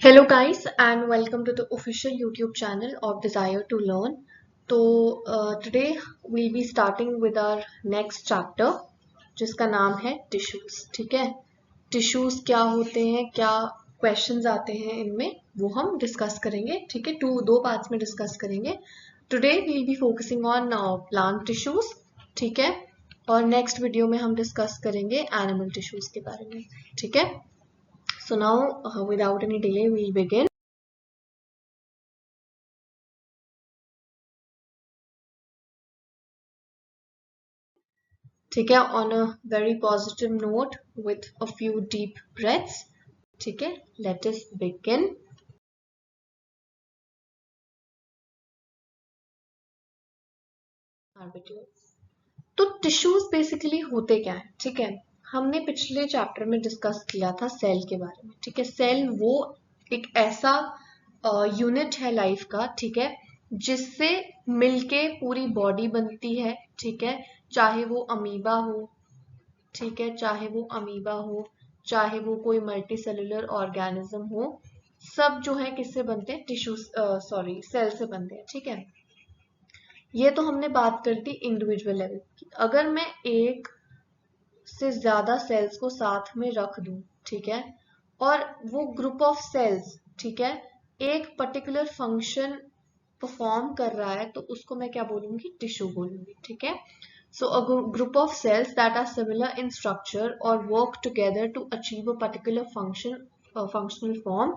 Hello guys and welcome to the official YouTube channel of Desire to Learn. तो today we'll be starting with our next chapter जिसका नाम है tissues. ठीक है, tissues क्या होते हैं, क्या क्वेश्चंस आते हैं इनमें, वो हम डिस्कस करेंगे। ठीक है, दो पार्ट्स में डिस्कस करेंगे। Today we'll be focusing on plant tissues. ठीक है, और नेक्स्ट वीडियो में हम डिस्कस करेंगे एनिमल टिश्यूज के बारे में। ठीक है, so now without any delay we'll begin. ठीक है, on a very positive note with a few deep breaths. ठीक है, let us begin. तो टिश्यूज बेसिकली होते क्या है? ठीक है, हमने पिछले चैप्टर में डिस्कस किया था सेल के बारे में। ठीक है, सेल वो एक ऐसा यूनिट है लाइफ का, ठीक है, जिससे मिलके पूरी बॉडी बनती है। ठीक है, चाहे वो अमीबा हो, ठीक है, चाहे वो अमीबा हो, चाहे वो कोई मल्टी सेलुलर ऑर्गेनिज्म हो, सब जो है किससे बनते हैं? टिश्यू सेल से बनते हैं। ठीक है, ये तो हमने बात कर दी इंडिविजुअल लेवल की। अगर मैं एक से ज्यादा सेल्स को साथ में रख दूं, ठीक है, और वो ग्रुप ऑफ सेल्स, ठीक है, एक पर्टिकुलर फंक्शन परफॉर्म कर रहा है, तो उसको मैं क्या बोलूंगी? टिश्यू बोलूंगी। ठीक है, so a group of cells that are similar in structure or work together to achieve a particular functional form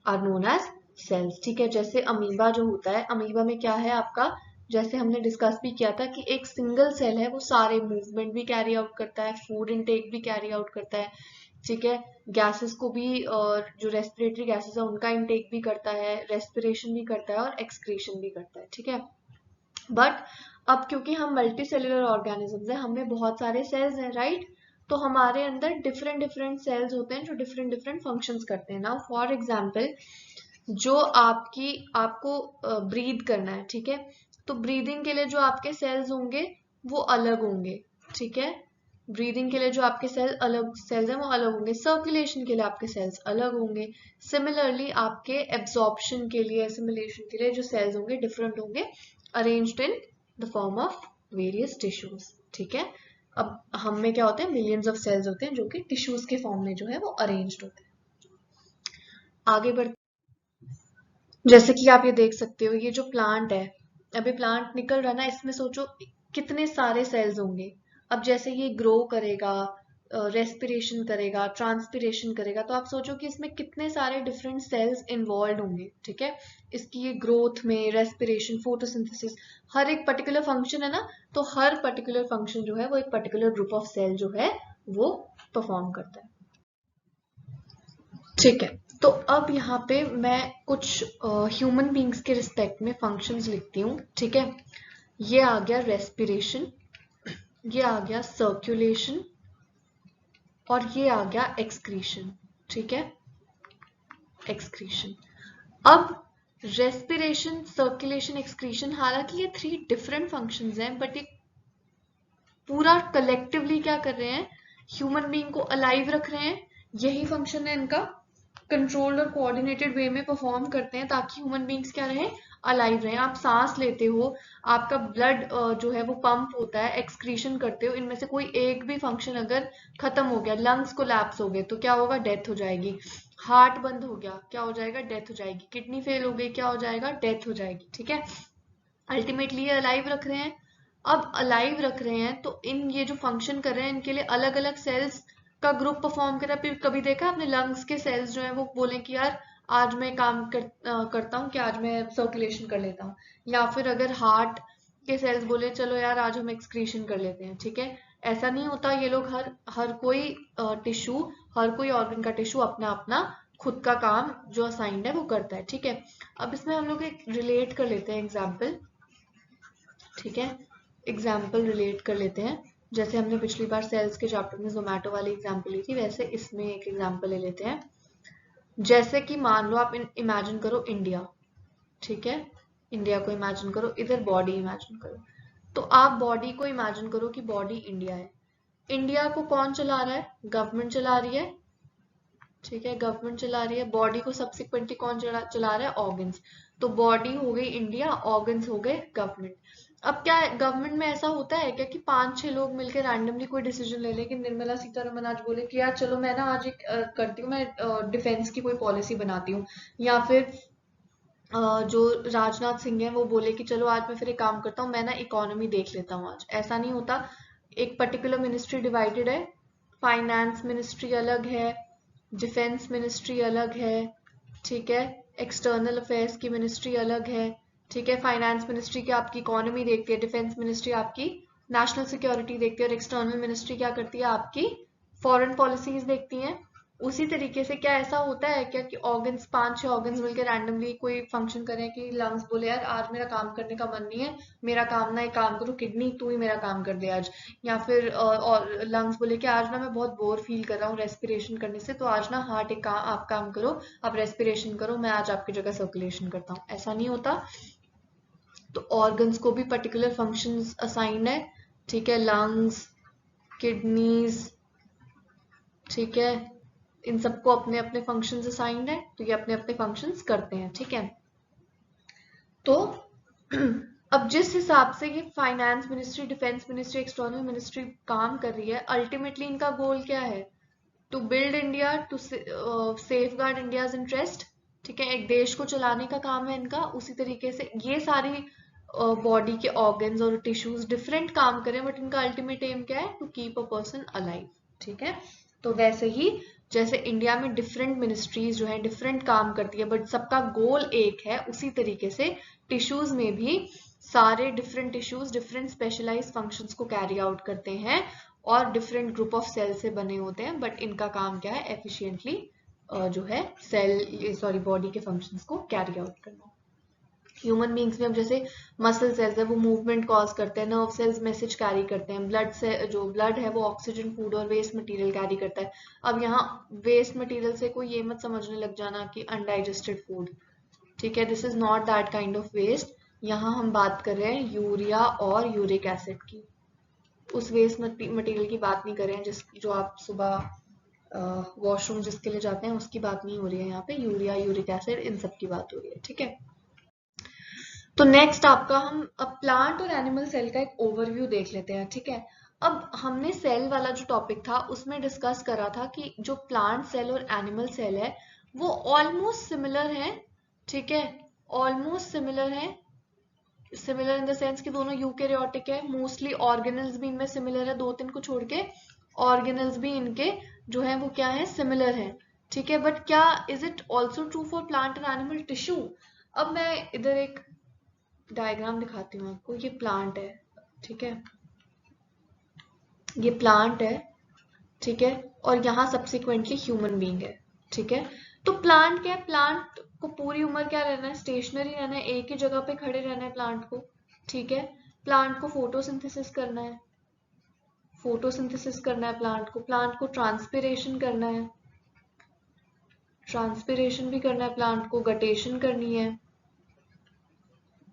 are known as cells. ठीक है, जैसे अमीबा जो होता है, अमीबा में क्या है आपका, जैसे हमने डिस्कस भी किया था कि एक सिंगल सेल है, वो सारे मूवमेंट भी कैरी आउट करता है, फूड इनटेक भी कैरी आउट करता है। ठीक है, गैसेस को भी, और जो रेस्पिरेटरी गैसेस है उनका इनटेक भी करता है, रेस्पिरेशन भी करता है और एक्सक्रीशन भी करता है। ठीक है, बट अब क्योंकि हम मल्टी सेलुलर ऑर्गेनिजम्स हैं, हमें बहुत सारे सेल्स हैं, राइट? तो हमारे अंदर डिफरेंट डिफरेंट सेल्स होते हैं जो डिफरेंट डिफरेंट फंक्शंस करते हैं। नाउ फॉर एग्जांपल, जो आपको ब्रीद करना है, ठीक है, तो ब्रीदिंग के लिए जो आपके सेल्स होंगे वो अलग होंगे। ठीक है, ब्रीदिंग के लिए जो आपके सेल्स हैं वो अलग होंगे, सर्कुलेशन के लिए आपके सेल्स अलग होंगे। सिमिलरली आपके एब्जॉर्प्शन के लिए, एसिमिलेशन के लिए जो सेल्स होंगे डिफरेंट होंगे, arranged in the form of various tissues. ठीक है, अब हम में क्या होते हैं? मिलियंस ऑफ सेल्स होते हैं जो कि टिश्यूज के फॉर्म में जो है वो अरेंज्ड होते हैं। आगे बढ़, जैसे कि आप ये देख सकते हो, ये जो प्लांट है, अभी प्लांट निकल रहा है ना, इसमें सोचो कितने सारे सेल्स होंगे। अब जैसे ये ग्रो करेगा, रेस्पिरेशन करेगा, ट्रांसपिरेशन करेगा, तो आप सोचो कि इसमें कितने सारे डिफरेंट सेल्स इन्वॉल्व होंगे। ठीक है, इसकी ये ग्रोथ में, रेस्पिरेशन, फोटोसिंथेसिस, हर एक पर्टिकुलर फंक्शन है ना, तो हर पर्टिकुलर फंक्शन जो है वो एक पर्टिकुलर ग्रुप ऑफ सेल जो है वो परफॉर्म करता है। ठीक है, तो अब यहाँ पे मैं कुछ ह्यूमन बींग्स के रिस्पेक्ट में फंक्शंस लिखती हूँ। ठीक है, ये आ गया रेस्पिरेशन, ये आ गया सर्कुलेशन, और ये आ गया एक्सक्रीशन। ठीक है, एक्सक्रीशन। अब रेस्पिरेशन, सर्कुलेशन, एक्सक्रीशन, हालांकि ये 3 डिफरेंट फंक्शंस हैं, बट ये पूरा कलेक्टिवली क्या कर रहे हैं? ह्यूमन बीइंग को अलाइव रख रहे हैं। यही फंक्शन है इनका, कंट्रोल्ड और कोऑर्डिनेटेड वे में परफॉर्म करते हैं ताकि ह्यूमन बींग्स क्या रहे? अलाइव रहे। आप सांस लेते हो, आपका ब्लड जो है वो पंप होता है, एक्सक्रीशन करते हो, इनमें से कोई एक भी फंक्शन अगर खत्म हो गया, लंग्स कोलैप्स हो गए, तो क्या होगा? डेथ हो जाएगी। हार्ट बंद हो गया, क्या हो जाएगा? डेथ हो जाएगी। किडनी फेल हो गई, क्या हो जाएगा? डेथ हो जाएगी। ठीक है, अल्टीमेटली ये अलाइव रख रहे हैं। अब अलाइव रख रहे हैं तो इन ये जो फंक्शन कर रहे हैं, इनके लिए अलग अलग सेल्स का ग्रुप परफॉर्म कर रहा है। फिर कभी देखा आपने लंग्स के सेल्स जो है वो बोले कि यार आज मैं करता हूँ कि आज मैं सर्कुलेशन कर लेता हूँ, या फिर अगर हार्ट के सेल्स बोले चलो यार आज हम एक्सक्रीशन कर लेते हैं। ठीक है, ऐसा नहीं होता। ये लोग हर हर कोई टिश्यू, हर कोई ऑर्गन का टिश्यू अपना अपना खुद का काम जो असाइंड है वो करता है। ठीक है, अब इसमें हम लोग एक रिलेट कर लेते हैं एग्जाम्पल। ठीक है, एग्जाम्पल रिलेट कर लेते हैं। जैसे हमने पिछली बार सेल्स के चैप्टर में जोमेटो वाली एग्जाम्पल ली थी, वैसे इसमें एक एग्जाम्पल ले लेते हैं। जैसे कि मान लो आप इमेजिन करो इंडिया। ठीक है, इंडिया को इमेजिन करो, इधर बॉडी इमेजिन करो। तो आप बॉडी को इमेजिन करो कि बॉडी इंडिया है। इंडिया को कौन चला रहा है? गवर्नमेंट चला रही है। ठीक है, गवर्नमेंट चला रही है। बॉडी को सब्सिक्वेंटली कौन चला रहा है? ऑर्गन्स। तो बॉडी हो गई इंडिया, ऑर्गन्स हो गए गवर्नमेंट। अब क्या है, गवर्नमेंट में ऐसा होता है क्या कि 5-6 लोग मिलकर रैंडमली कोई डिसीजन ले लें कि निर्मला सीतारमण आज बोले कि यार चलो मैं ना आज एक करती हूँ, मैं डिफेंस की कोई पॉलिसी बनाती हूँ, या फिर जो राजनाथ सिंह है वो बोले कि चलो आज मैं फिर एक काम करता हूँ, मैं ना इकोनॉमी देख लेता हूँ आज। ऐसा नहीं होता। एक पर्टिकुलर मिनिस्ट्री डिवाइडेड है, फाइनेंस मिनिस्ट्री अलग है, डिफेंस मिनिस्ट्री अलग है, ठीक है, एक्सटर्नल अफेयर्स की मिनिस्ट्री अलग है, ठीक है। फाइनेंस मिनिस्ट्री क्या आपकी इकोनॉमी देखती है, डिफेंस मिनिस्ट्री आपकी नेशनल सिक्योरिटी देखती है, और एक्सटर्नल मिनिस्ट्री क्या करती है? आपकी फॉरेन पॉलिसीज देखती हैं। उसी तरीके से क्या ऐसा होता है क्या कि ऑर्गन्स, 5-6 ऑर्गन्स मिलकर रैंडमली कोई फंक्शन करें कि लंग्स बोले यार आज मेरा काम करने का मन नहीं है, मेरा काम ना, एक काम करो किडनी तू ही मेरा काम कर दे आज, या फिर और लंग्स बोले कि आज ना मैं बहुत बोर फील कर रहा हूँ रेस्पिरेशन करने से, तो आज ना हार्ट एक काम, आप काम करो, आप रेस्पिरेशन करो, मैं आज आपकी जगह सर्कुलेशन करता हूँ। ऐसा नहीं होता। तो ऑर्गन्स को भी पर्टिकुलर फंक्शंस असाइंड है, ठीक है, लंग्स, किडनीज, ठीक है, इन सबको अपने अपने फंक्शंस असाइंड है, तो ये अपने अपने फंक्शंस करते हैं, ठीक है। तो अब जिस हिसाब से ये finance ministry, defence ministry, external ministry काम कर रही है, अल्टीमेटली इनका गोल क्या है? To build India, to safeguard India's interest, ठीक है, एक देश को चलाने का काम है इनका। उसी तरीके से ये सारी बॉडी के ऑर्गन्स और टिश्यूज डिफरेंट काम करें, बट इनका अल्टीमेट एम क्या है? To keep a person alive, ठीक है। तो वैसे ही जैसे इंडिया में डिफरेंट मिनिस्ट्रीज जो है डिफरेंट काम करती है, बट सबका गोल एक है, उसी तरीके से टिश्यूज में भी सारे different tissues different specialised functions को कैरी आउट करते हैं, और डिफरेंट ग्रुप ऑफ सेल से बने होते हैं, बट इनका काम क्या है? एफिशिएंटली जो है सेल, सॉरी, बॉडी के फंक्शंस को कैरी आउट करना। ह्यूमन बींग्स में अब जैसे मसल सेल्स है वो मूवमेंट कॉज करते हैं, नर्व सेल्स मैसेज कैरी करते हैं, ब्लड से जो ब्लड है वो ऑक्सीजन, फूड और वेस्ट मटेरियल कैरी करता है। अब यहाँ वेस्ट मटेरियल से कोई ये मत समझने लग जाना कि अनडाइजेस्टेड फूड, ठीक है, this is not that kind of waste. यहाँ हम बात कर रहे हैं यूरिया और यूरिक एसिड की, उस वेस्ट मटेरियल की बात नहीं कर रहे हैं जिस जो आप सुबह वॉशरूम जिसके लिए जाते हैं उसकी बात नहीं हो रही है यहाँ पे, यूरिया, यूरिक एसिड, इन सब की बात हो रही है, ठीक है। तो नेक्स्ट आपका हम अब प्लांट और एनिमल सेल का एक ओवरव्यू देख लेते हैं, ठीक है। अब हमने सेल वाला जो टॉपिक था उसमें डिस्कस करा था कि जो प्लांट सेल और एनिमल सेल है वो ऑलमोस्ट सिमिलर है, ठीक है, ऑलमोस्ट सिमिलर है, सिमिलर इन द सेंस कि दोनों यूकेरियोटिक है, मोस्टली ऑर्गेनल्स भी इनमें सिमिलर है, 2-3 को छोड़ के ऑर्गेनल्स भी इनके जो है वो क्या है? सिमिलर है, ठीक है। बट क्या is it also true for plant और एनिमल टिश्यू? अब मैं इधर एक डायग्राम दिखाती हूँ आपको। ये प्लांट है, ठीक है, ये प्लांट है, ठीक है, और यहाँ सब्सिक्वेंटली ह्यूमन बीइंग है, ठीक है। तो प्लांट क्या है? प्लांट को पूरी उम्र क्या रहना है? स्टेशनरी रहना है, एक ही जगह पे खड़े रहना है प्लांट को, ठीक है। प्लांट को फोटोसिंथेसिस करना है, फोटोसिंथेसिस करना है प्लांट को, प्लांट को ट्रांसपिरेशन करना है, ट्रांसपिरेशन भी करना है प्लांट को, गटेशन करनी है,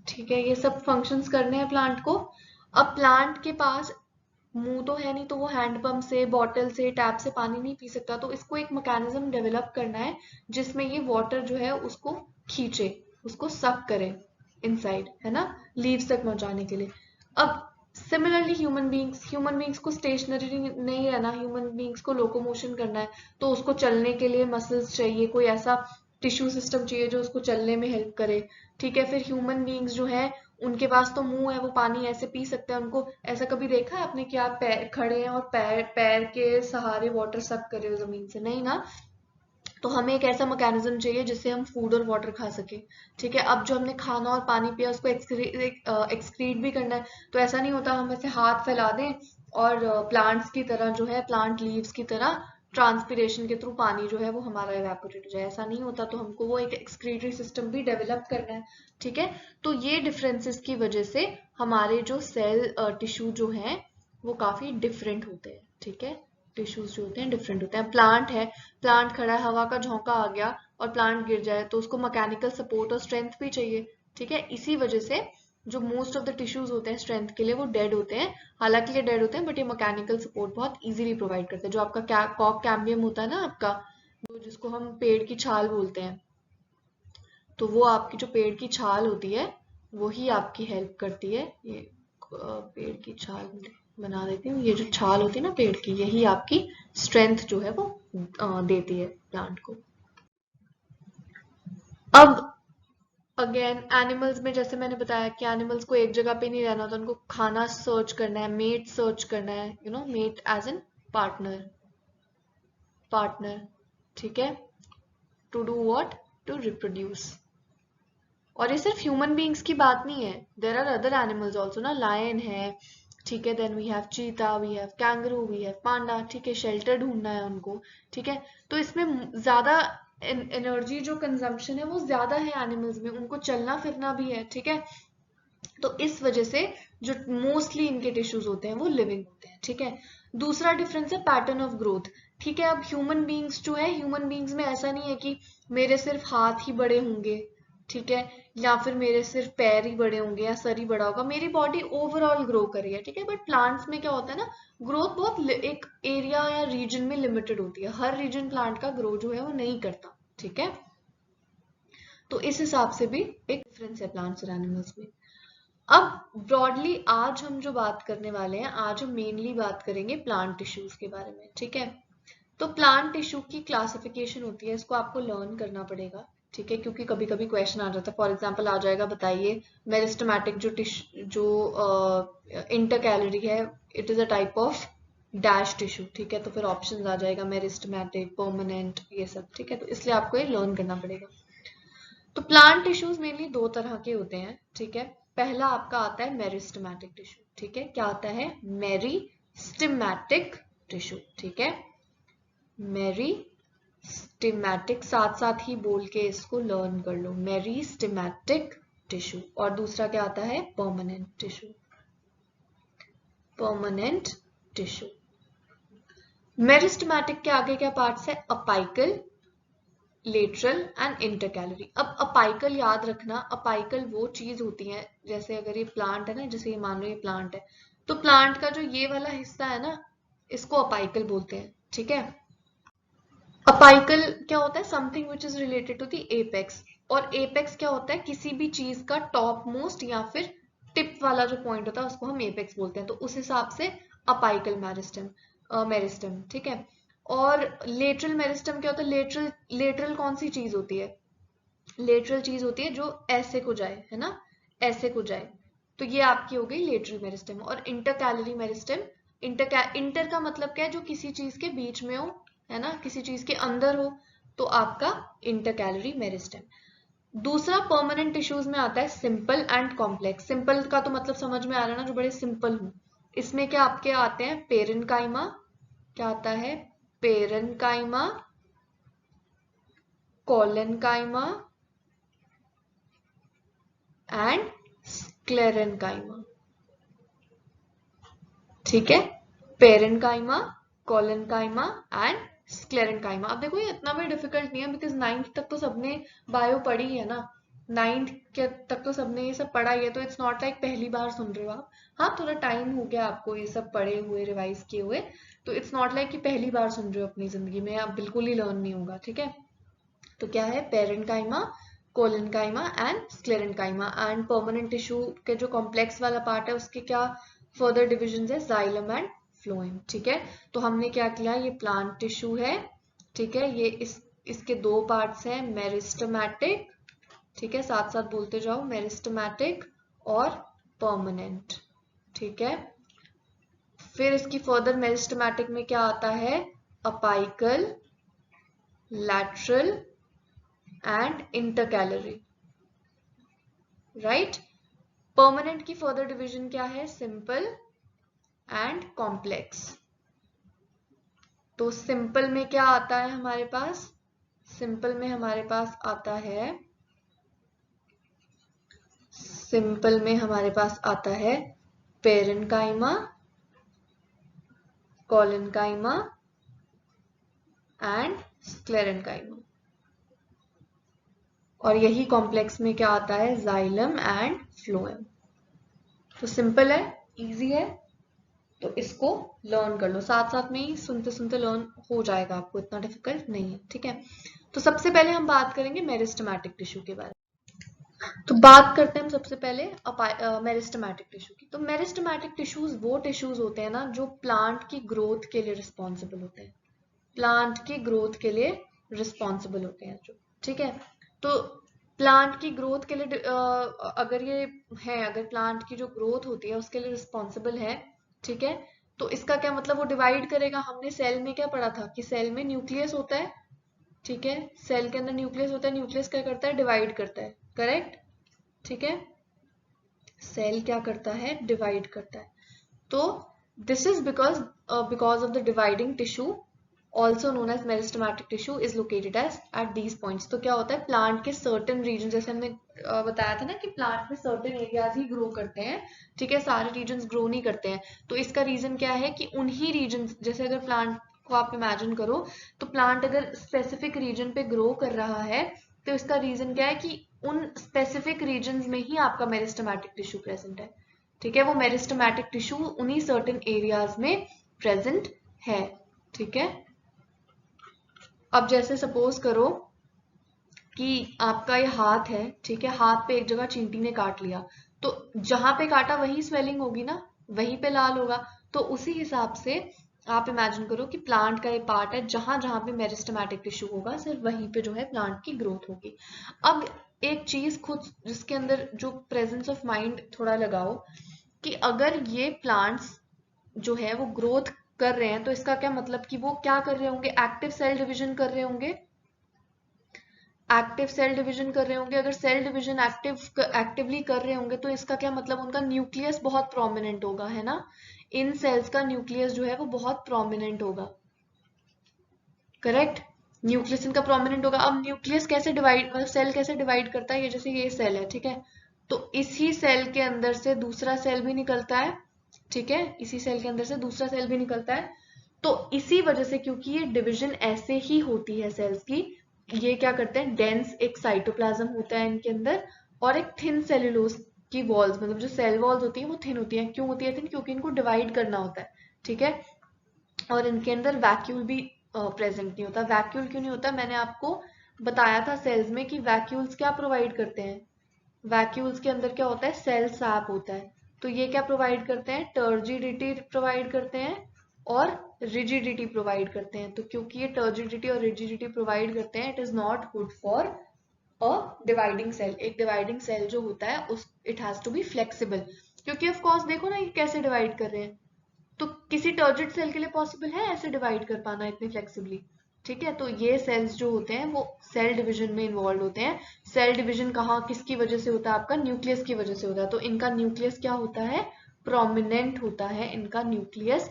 ठीक है, ये सब फंक्शंस करने हैं प्लांट को। अब प्लांट के पास मुंह तो है नहीं, तो वो हैंडपंप से, बॉटल से, टैप से पानी नहीं पी सकता, तो इसको एक मैकेनिज्म डेवलप करना है जिसमें ये वाटर जो है उसको खींचे, उसको सक करे इनसाइड, है ना, लीव्स तक पहुंचाने के लिए। अब सिमिलरली ह्यूमन बींग्स को स्टेशनरी नहीं रहना, ह्यूमन बींग्स को लोकोमोशन करना है, तो उसको चलने के लिए मसल्स चाहिए, कोई ऐसा टिश्यू सिस्टम चाहिए जो उसको चलने में हेल्प करे, ठीक है। फिर ह्यूमन बींग्स जो है उनके पास तो मुंह है, वो पानी ऐसे पी सकते हैं, उनको ऐसा कभी देखा है आपने कि आप पैर खड़े हैं और पैर पैर के सहारे वाटर सक कर रहे हो जमीन से? नहीं ना। तो हमें एक ऐसा मैकेनिज्म चाहिए जिससे हम फूड और वाटर खा सके, ठीक है। अब जो हमने खाना और पानी पिया उसको एक्सक्रीट भी करना है, तो ऐसा नहीं होता हम ऐसे हाथ फैला दें और प्लांट्स की तरह जो है, प्लांट लीव्स की तरह ट्रांसपिरेशन के थ्रू पानी जो है वो हमारा इवेपोरेट हो जाए, ऐसा नहीं होता। तो हमको वो एक एक्सक्रीटरी सिस्टम भी डेवलप करना है, ठीक है। तो ये डिफरेंसेस की वजह से हमारे जो सेल टिश्यू जो है वो काफी डिफरेंट होते हैं, ठीक है, टिश्यूज जो होते हैं डिफरेंट होते हैं। प्लांट है, प्लांट खड़ा है, हवा का झोंका आ गया और प्लांट गिर जाए तो उसको मैकेनिकल सपोर्ट और स्ट्रेंथ भी चाहिए, ठीक है। इसी वजह से जो मोस्ट ऑफ द टिश्यूज होते हैं स्ट्रेंथ के लिए वो डेड होते हैं, हालांकि ये डेड होते हैं बट ये मैकेनिकल सपोर्ट बहुत इजीली प्रोवाइड करते हैं। जो आपका कॉक कैम्बियम होता है ना आपका, जिसको हम पेड़ की छाल बोलते हैं, तो वो आपकी जो पेड़ की छाल होती है वो ही आपकी हेल्प करती है। ये पेड़ की छाल बना देती हूँ। ये जो छाल होती है ना पेड़ की, यही आपकी स्ट्रेंथ जो है वो देती है प्लांट को। अब अगेन एनिमल्स में जैसे मैंने बताया कि एनिमल्स को एक जगह पे नहीं रहना होता, उनको खाना सर्च करना है, मेट सर्च करना है, you know mate as an partner, partner, ठीक है, to do what, to reproduce. और ये सिर्फ ह्यूमन बींग्स की बात नहीं है, there are other animals also no, lion है, ठीक है, then we have cheetah, we have kangaroo, we have panda, ठीक है, शेल्टर ढूंढना है उनको, ठीक है। तो इसमें ज्यादा एनर्जी जो कंजम्पशन है वो ज्यादा है एनिमल्स में, उनको चलना फिरना भी है, ठीक है। तो इस वजह से जो मोस्टली इनके टिश्यूज होते हैं वो लिविंग होते हैं, ठीक है। दूसरा डिफरेंस है पैटर्न ऑफ ग्रोथ, ठीक है। अब ह्यूमन बींग्स जो है, ह्यूमन बींग्स में ऐसा नहीं है कि मेरे सिर्फ हाथ ही बड़े होंगे, ठीक है, या फिर मेरे सिर्फ पैर ही बड़े होंगे या सर ही बड़ा होगा, मेरी बॉडी ओवरऑल ग्रो करेगी, ठीक है। बट प्लांट्स में क्या होता है ना, ग्रोथ बहुत एक एरिया या रीजन में लिमिटेड होती है, हर रीजन प्लांट का ग्रो जो है वो नहीं करता, ठीक है। तो इस हिसाब से भी एक डिफरेंस है प्लांट्स और एनिमल्स में। अब ब्रॉडली आज हम जो बात करने वाले हैं, आज हम मेनली बात करेंगे प्लांट टिश्यूज के बारे में, ठीक है। तो प्लांट टिश्यू की क्लासिफिकेशन होती है, इसको आपको लर्न करना पड़ेगा, ठीक है, क्योंकि कभी कभी क्वेश्चन आ जाता है। फॉर एग्जांपल आ जाएगा, बताइए मेरिस्टेमेटिक जो इंटरकैलरी है, it is a type of dash tissue, ठीक है। तो फिर ऑप्शन आ जाएगा मेरिस्टेमेटिक, परमानेंट, ये सब, ठीक है। तो इसलिए आपको ये लर्न करना पड़ेगा। तो प्लांट टिश्यूज मेनली दो तरह के होते हैं, ठीक है। पहला आपका आता है मेरिस्टेमेटिक टिश्यू, ठीक है। क्या आता है? मेरिस्टेमेटिक टिश्यू, ठीक है। मेरिस्टेमेटिक, साथ साथ ही बोल के इसको लर्न कर लो, मेरिस्टेमेटिक टिश्यू। और दूसरा क्या आता है? Permanent tissue, permanent tissue. Meristematic के आगे क्या पार्ट्स है? Apical, lateral and intercalary. अब अपाइकल याद रखना, अपाइकल वो चीज होती है, जैसे अगर ये प्लांट है ना, जैसे ये मान लो ये प्लांट है, तो प्लांट का जो ये वाला हिस्सा है ना, इसको अपाइकल बोलते हैं, ठीक है। अपाइकल क्या होता है? Something which is related to the apex. और एपेक्स क्या होता है? किसी भी चीज का टॉप मोस्ट या फिर टिप वाला जो पॉइंट होता है उसको हम एपेक्स बोलते हैं। तो उस हिसाब से अपाइकल मेरिस्टम, मेरिस्टम, ठीक है। और लेटरल मेरिस्टम क्या होता है? लेटरल, लेटरल कौन सी चीज होती है? लेटरल चीज होती है जो ऐसे को जाए, है ना, ऐसे को जाए। तो ये आपकी हो गई लेटरल मेरिस्टम। और इंटरकैलरी मेरिस्टम, इंटर का मतलब क्या है? जो किसी चीज के बीच में हो, है ना, किसी चीज के अंदर हो, तो आपका इंटरकैलरी मेरिस्टम। दूसरा परमानेंट टिश्यूज में आता है सिंपल एंड कॉम्प्लेक्स। सिंपल का तो मतलब समझ में आ रहा है ना, जो बड़े सिंपल हो। इसमें क्या आपके आते हैं? पेरेन्काइमा, क्या आता है? पेरेन्काइमा, कोलेनकाइमा एंड स्क्लेरेन्काइमा, ठीक है। Parenchyma, collenchyma and sclerenchyma. अब देखो ये इतना भी डिफिकल्ट नहीं है, बिकॉज 9th तक तो सबने बायो पढ़ी है ना, 9th के तक तो सबने ये सब पढ़ा ही है। तो इट्स नॉट लाइक पहली बार सुन रहे हो आप। हाँ, थोड़ा टाइम हो गया आपको ये सब पढ़े हुए, रिवाइज किए हुए, तो इट्स नॉट लाइक कि पहली बार सुन रहे हो अपनी जिंदगी में, आप बिल्कुल ही लर्न नहीं होगा, ठीक है। तो क्या है? Parenchyma, collenchyma and sclerenchyma. And permanent tissue के जो कॉम्प्लेक्स वाला पार्ट है उसके क्या फर्दर डिविजन है? जाइलम एंड फ्लोएम, ठीक है। तो हमने क्या किया? ये प्लांट टिश्यू है, ठीक है, ये इसके दो पार्ट्स हैं, मेरिस्टेमेटिक, ठीक है, साथ साथ बोलते जाओ, मेरिस्टेमेटिक और परमानेंट, ठीक है। फिर इसकी फर्दर मेरिस्टेमेटिक में क्या आता है? Apical, lateral and intercalary, right. Permanent की फर्दर डिवीजन क्या है? Simple and complex. तो सिंपल में क्या आता है हमारे पास? सिंपल में हमारे पास आता है, सिंपल में हमारे पास आता है पेरेन्काइमा, कोलेनकाइमा एंड स्क्लेरेन्काइमा। और यही कॉम्प्लेक्स में क्या आता है? Xylem and phloem. तो सिंपल है, इजी है, तो इसको लर्न कर लो, साथ साथ में ही सुनते सुनते लर्न हो जाएगा आपको, इतना डिफिकल्ट नहीं है, ठीक है। तो सबसे पहले हम बात करेंगे मेरिस्टेमेटिक टिश्यू के बारे में। तो बात करते हैं हम सबसे पहले मेरिस्टेमेटिक टिश्यू की। तो मेरिस्टेमेटिक टिश्यूज वो टिश्यूज होते हैं ना जो प्लांट की ग्रोथ के लिए रिस्पॉन्सिबल होते हैं, प्लांट की ग्रोथ के लिए रिस्पॉन्सिबल होते हैं जो, ठीक है। तो प्लांट की ग्रोथ के लिए अगर ये है, अगर प्लांट की जो ग्रोथ होती है उसके लिए रिस्पॉन्सिबल है, ठीक है, तो इसका क्या मतलब, वो डिवाइड करेगा। हमने सेल में क्या पढ़ा था कि सेल में न्यूक्लियस होता है, ठीक है, सेल के अंदर न्यूक्लियस होता है, न्यूक्लियस क्या करता है, डिवाइड करता है, करेक्ट, ठीक है। सेल क्या करता है, डिवाइड करता है। तो this is because of the dividing tissue also known as meristematic tissue is located at these points। तो क्या होता है, प्लांट के certain region, जैसे हमने बताया था ना कि प्लांट में certain areas ही grow करते हैं, ठीक है, सारे regions grow नहीं करते हैं। तो इसका रीजन क्या है कि उन्हीं regions, जैसे अगर प्लांट को आप इमेजिन करो, तो प्लांट अगर स्पेसिफिक रीजन पे ग्रो कर रहा है, तो इसका रीजन क्या है कि उन स्पेसिफिक रीजन में ही आपका मेरिस्टेमेटिक टिश्यू प्रेजेंट है, ठीक है। वो मेरिस्टेमेटिक टिश्यू उन्हीं सर्टेन एरियाज में प्रेजेंट है, ठीक है। अब जैसे सपोज करो कि आपका ये हाथ है, ठीक है, हाथ पे एक जगह चींटी ने काट लिया, तो जहां पे काटा वहीं स्वेलिंग होगी ना, वहीं पे लाल होगा। तो उसी हिसाब से आप इमेजिन करो कि प्लांट का ये पार्ट है, जहां जहां पे मेरिस्टेमेटिक टिश्यू होगा सिर्फ वहीं पे जो है प्लांट की ग्रोथ होगी। अब एक चीज खुद जिसके अंदर जो प्रेजेंस ऑफ माइंड थोड़ा लगाओ कि अगर ये प्लांट्स जो है वो ग्रोथ कर रहे हैं, तो इसका क्या मतलब कि वो क्या कर रहे होंगे, एक्टिव सेल डिवीजन कर रहे होंगे, एक्टिव सेल डिवीजन कर रहे होंगे। अगर सेल डिवीजन एक्टिवली कर रहे होंगे तो इसका क्या मतलब, उनका न्यूक्लियस बहुत प्रोमिनेंट होगा, है ना। इन सेल्स का न्यूक्लियस जो है वो बहुत प्रोमिनेंट होगा, करेक्ट, न्यूक्लियस इनका प्रोमिनेंट होगा। अब न्यूक्लियस कैसे डिवाइड, मतलब सेल कैसे डिवाइड करता है, ये जैसे ये सेल है, ठीक है, तो इसी सेल के अंदर से दूसरा सेल भी निकलता है, ठीक है, इसी सेल के अंदर से दूसरा सेल भी निकलता है। तो इसी वजह से, क्योंकि ये डिवीजन ऐसे ही होती है सेल्स की, ये क्या करते हैं, डेंस एक साइटोप्लाज्म होता है इनके अंदर, और एक थिन सेल्यूलोज की वॉल्स, मतलब जो सेल वॉल्स होती है वो थिन होती है। क्यों होती है थिन, क्योंकि इनको डिवाइड करना होता है, ठीक है। और इनके अंदर वैक्यूल भी प्रेजेंट नहीं होता। वैक्यूल क्यों नहीं होता, मैंने आपको बताया था सेल्स में कि वैक्यूल्स क्या प्रोवाइड करते हैं, वैक्यूल्स के अंदर क्या होता है, सेल सैप होता है। तो ये क्या प्रोवाइड करते हैं, टर्जिडिटी प्रोवाइड करते हैं और रिजिडिटी प्रोवाइड करते हैं। तो क्योंकि ये टर्जिडिटी और रिजिडिटी प्रोवाइड करते हैं, it is not good for a dividing cell. एक डिवाइडिंग सेल जो होता है उस it has to be flexible, क्योंकि ऑफ कोर्स देखो ना ये कैसे डिवाइड कर रहे हैं, तो किसी टर्जिड सेल के लिए पॉसिबल है ऐसे डिवाइड कर पाना इतनी फ्लेक्सिबली, ठीक है। तो ये सेल्स जो होते हैं वो सेल डिवीजन में इन्वॉल्व होते हैं। सेल डिवीजन कहाँ किसकी वजह से होता है, आपका न्यूक्लियस की वजह से होता है। तो इनका न्यूक्लियस क्या होता है, प्रोमिनेंट होता है इनका न्यूक्लियस,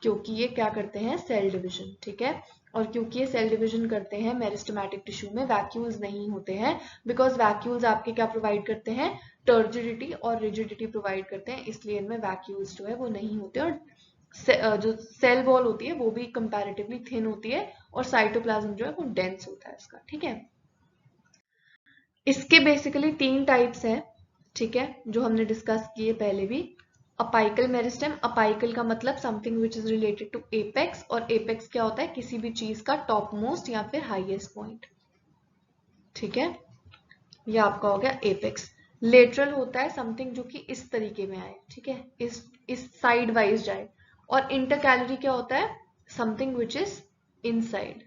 क्योंकि ये क्या करते हैं, सेल डिवीजन, ठीक है। और क्योंकि ये सेल डिवीजन करते हैं, मेरिस्टेमेटिक टिश्यू में वैक्यूल्स नहीं होते हैं, बिकॉज वैक्यूल्स आपके क्या प्रोवाइड करते हैं, टर्जिडिटी और रिजिडिटी प्रोवाइड करते हैं, इसलिए इनमें वैक्यूल्स जो है वो नहीं होते। और जो सेल वॉल होती है वो भी कंपैरेटिवली थिन होती है, और साइटोप्लाज्म जो है वो डेंस होता है इसका, ठीक है। इसके बेसिकली 3 टाइप्स हैं, ठीक है, जो हमने डिस्कस किए पहले भी। अपाइकल मेरिस्टेम, अपाइकल का मतलब something which is related to apex, और एपेक्स क्या होता है, किसी भी चीज का टॉप मोस्ट या फिर हाईएस्ट पॉइंट, ठीक है, ये आपका हो गया एपेक्स। लेटरल होता है समथिंग जो कि इस तरीके में आए, ठीक है, इस साइड वाइज जाए। और इंटरकैलरी क्या होता है, समथिंग विच इज इनसाइड।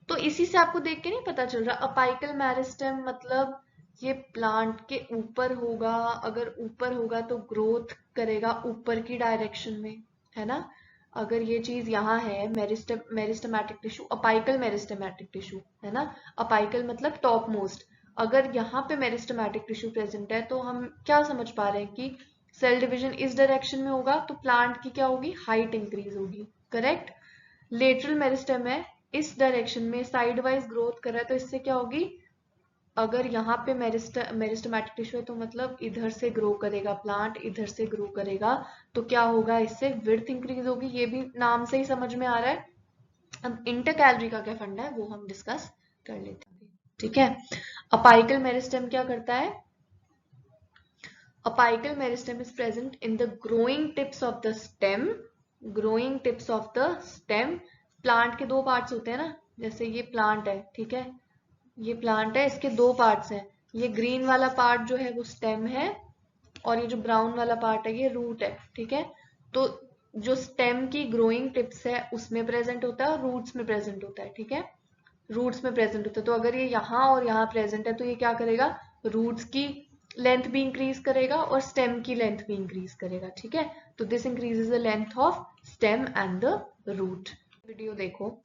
तो इसी से आपको देख के नहीं पता चल रहा, अपाइकल मेरिस्टेम मतलब ये प्लांट के ऊपर होगा, अगर ऊपर होगा तो ग्रोथ करेगा ऊपर की डायरेक्शन में, है ना। अगर ये चीज यहाँ है, meristematic tissue, apical meristematic tissue, है ना, अपाइकल मतलब टॉप मोस्ट। अगर यहाँ पे मेरिस्टेमेटिक टिश्यू प्रेजेंट है, तो हम क्या समझ पा रहे हैं कि सेल डिवीजन इस डायरेक्शन में होगा, तो प्लांट की क्या होगी, हाइट इंक्रीज होगी, करेक्ट। लेटरल मेरिस्टेम है, इस डायरेक्शन में साइड वाइज ग्रोथ कर रहा है, तो इससे क्या होगी, अगर यहाँ पे मेरिस्टेमेटिक टिश्यू है तो मतलब इधर से ग्रो करेगा प्लांट, इधर से ग्रो करेगा, तो क्या होगा, इससे विड्थ इंक्रीज होगी, ये भी नाम से ही समझ में आ रहा है। अब इंटरकैलरी का क्या फंडा है वो हम डिस्कस कर लेते हैं, ठीक है। अपाइकल मेरिस्टेम क्या करता है, apical meristem is present in the growing tips of the stem, growing tips of the stem. Plant के दो पार्ट्स होते हैं ना, जैसे ये प्लांट है, ठीक है, ये प्लांट है, इसके दो पार्ट्स हैं, ये ग्रीन वाला पार्ट जो है वो स्टेम है और ये जो ब्राउन वाला पार्ट है ये रूट है, ठीक है। तो जो स्टेम की ग्रोइंग टिप्स है उसमें प्रेजेंट होता है और रूट्स में प्रेजेंट होता है, ठीक है, रूट्स में प्रेजेंट होता है। तो अगर ये यहाँ और यहाँ प्रेजेंट है तो ये क्या करेगा, रूट्स की लेंथ भी इंक्रीज करेगा और स्टेम की लेंथ भी इंक्रीज करेगा, ठीक है। तो this increases the length of stem and the root. Video देखो।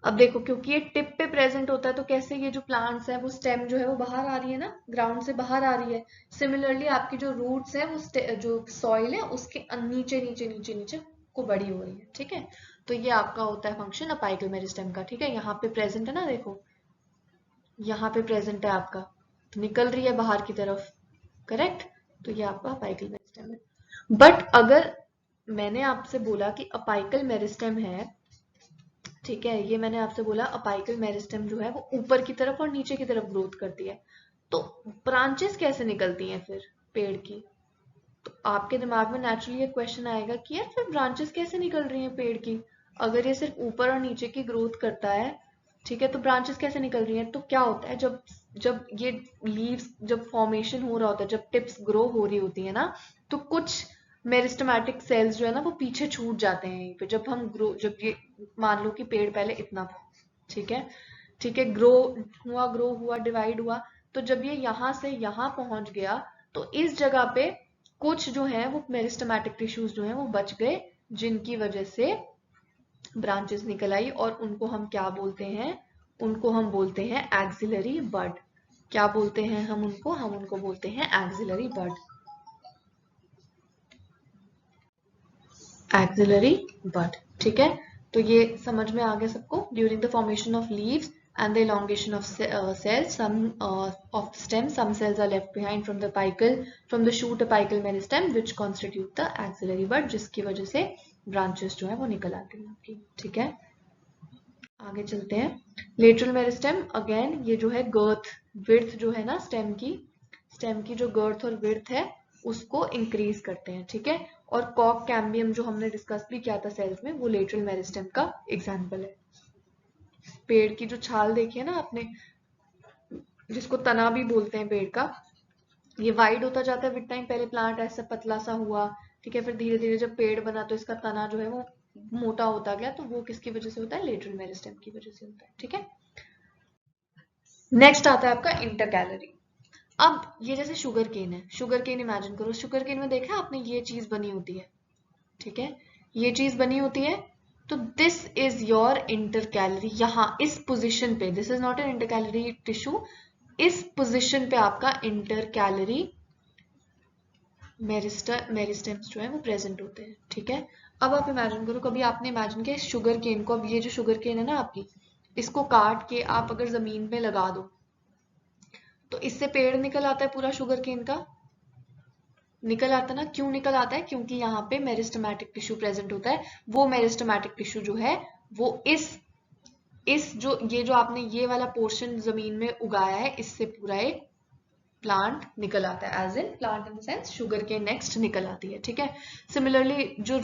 अब देखो, क्योंकि ये टिप पे प्रेजेंट होता है तो कैसे ये जो प्लांट्स है वो स्टेम जो है वो बाहर आ रही है ना, ग्राउंड से बाहर आ रही है। सिमिलरली आपकी जो रूट्स है वो जो सॉइल है उसके नीचे नीचे नीचे नीचे को बड़ी हो रही है, ठीक है। तो ये आपका होता है फंक्शन अपाइकल मेरिस्टेम का, ठीक है। यहाँ पे प्रेजेंट है ना, देखो यहाँ पे प्रेजेंट है आपका, तो निकल रही है बाहर की तरफ, करेक्ट। तो ये आपका अपाइकल मेरिस्टेम है। बट अगर मैंने आपसे बोला कि अपाइकल मेरिस्टेम है, ठीक है, ये मैंने आपसे बोला अपाइकल मेरिस्टेम जो है वो ऊपर की तरफ और नीचे की तरफ ग्रोथ करती है, तो ब्रांचेस कैसे निकलती हैं फिर पेड़ की। तो आपके दिमाग में नेचुरली ये क्वेश्चन आएगा कि यार फिर ब्रांचेस कैसे निकल रही हैं पेड़ की, अगर ये सिर्फ ऊपर और नीचे की ग्रोथ करता है, ठीक है, तो ब्रांचेस कैसे निकल रही हैं। तो क्या होता है, जब जब ये लीव्स जब फॉर्मेशन हो रहा होता है, जब टिप्स ग्रो हो रही होती है ना, तो कुछ मेरिस्टेमेटिक सेल्स जो है ना वो पीछे छूट जाते हैं यहीं पे। जब हम ग्रो, जब ये मान लो कि पेड़ पहले इतना था, ठीक है, ठीक है, ग्रो हुआ डिवाइड हुआ, तो जब ये यहाँ से यहाँ पहुंच गया तो इस जगह पे कुछ जो है वो मेरिस्टेमेटिक टिश्यूज जो है वो बच गए, जिनकी वजह से ब्रांचेस निकल आई, और उनको हम क्या बोलते हैं, उनको हम बोलते हैं एक्सिलरी बड। क्या बोलते हैं हम उनको बोलते हैं एक्सिलरी बड, एक्सिलरी बड, ठीक है। तो ये समझ में आ गया सबको। During the formation of leaves and the elongation of cells, some of stem, some cells are left behind from the shoot apical meristem which constitute the axillary bud, जिसकी वजह से branches जो है वो निकल आती हैं आपकी, ठीक है। आगे चलते हैं। लेटरल मेरिस्टेम, अगेन ये जो है गर्थ विड्थ जो है ना स्टेम की जो गर्थ और विड्थ है उसको इंक्रीज करते हैं, ठीक है। और कॉक कैम्बियम जो हमने डिस्कस भी किया था सेल्स में, वो लेटरल मेरिस्टेम का एग्जांपल है। पेड़ की जो छाल देखी है ना आपने, जिसको तना भी बोलते हैं पेड़ का, ये वाइड होता जाता है विद टाइम। पहले प्लांट ऐसा पतला सा हुआ, ठीक है, फिर धीरे धीरे जब पेड़ बना तो इसका तना जो है वो मोटा होता गया, तो वो किसकी वजह से होता है, लेटरल मेरिस्टेम की वजह से होता है, ठीक है। नेक्स्ट आता है आपका इंटरकैलरी। अब ये जैसे शुगर केन है, शुगर केन इमेजिन करो, शुगर केन में देखा आपने ये चीज बनी होती है, ठीक है, ये चीज बनी होती है। तो दिस इज योर इंटरकैलरी, यहाँ इस पोजिशन पे, this is not an intercalary tissue, इस पोजिशन पे आपका इंटरकैलरी मेरिस्टेम्स जो है वो प्रेजेंट होते हैं, ठीक है। अब आप इमेजिन करो, कभी आपने इमेजिन किया शुगर केन को, अब ये जो शुगर केन है ना आपकी, इसको काट के आप अगर जमीन में लगा दो तो इससे पेड़ निकल आता है पूरा शुगर केन का, निकल आता ना। क्यों निकल आता है, क्योंकि यहाँ पे मेरिस्टेमेटिक टिश्यू प्रेजेंट होता है। वो मेरिस्टेमेटिक टिश्यू जो है वो इस जो ये जो आपने ये वाला पोर्शन जमीन में उगाया है, इससे पूरा एक प्लांट निकल आता है, as in plant in the sense sugar के नेक्स्ट निकल आती है, ठीक है। सिमिलरली जो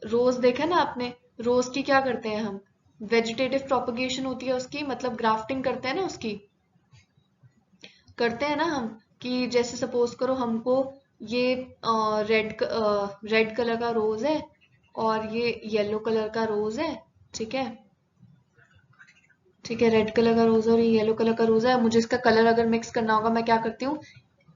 रोज देखा ना आपने, रोज की क्या करते हैं हम, वेजिटेटिव प्रोपगेशन होती है उसकी, मतलब ग्राफ्टिंग करते हैं ना उसकी, करते हैं ना हम, कि जैसे सपोज करो हमको ये रेड कलर का रोज है और ये येलो कलर का रोज है, ठीक है, ठीक है, रेड कलर का रोज और ये येलो कलर का रोज है। मुझे इसका कलर अगर मिक्स करना होगा, मैं क्या करती हूँ,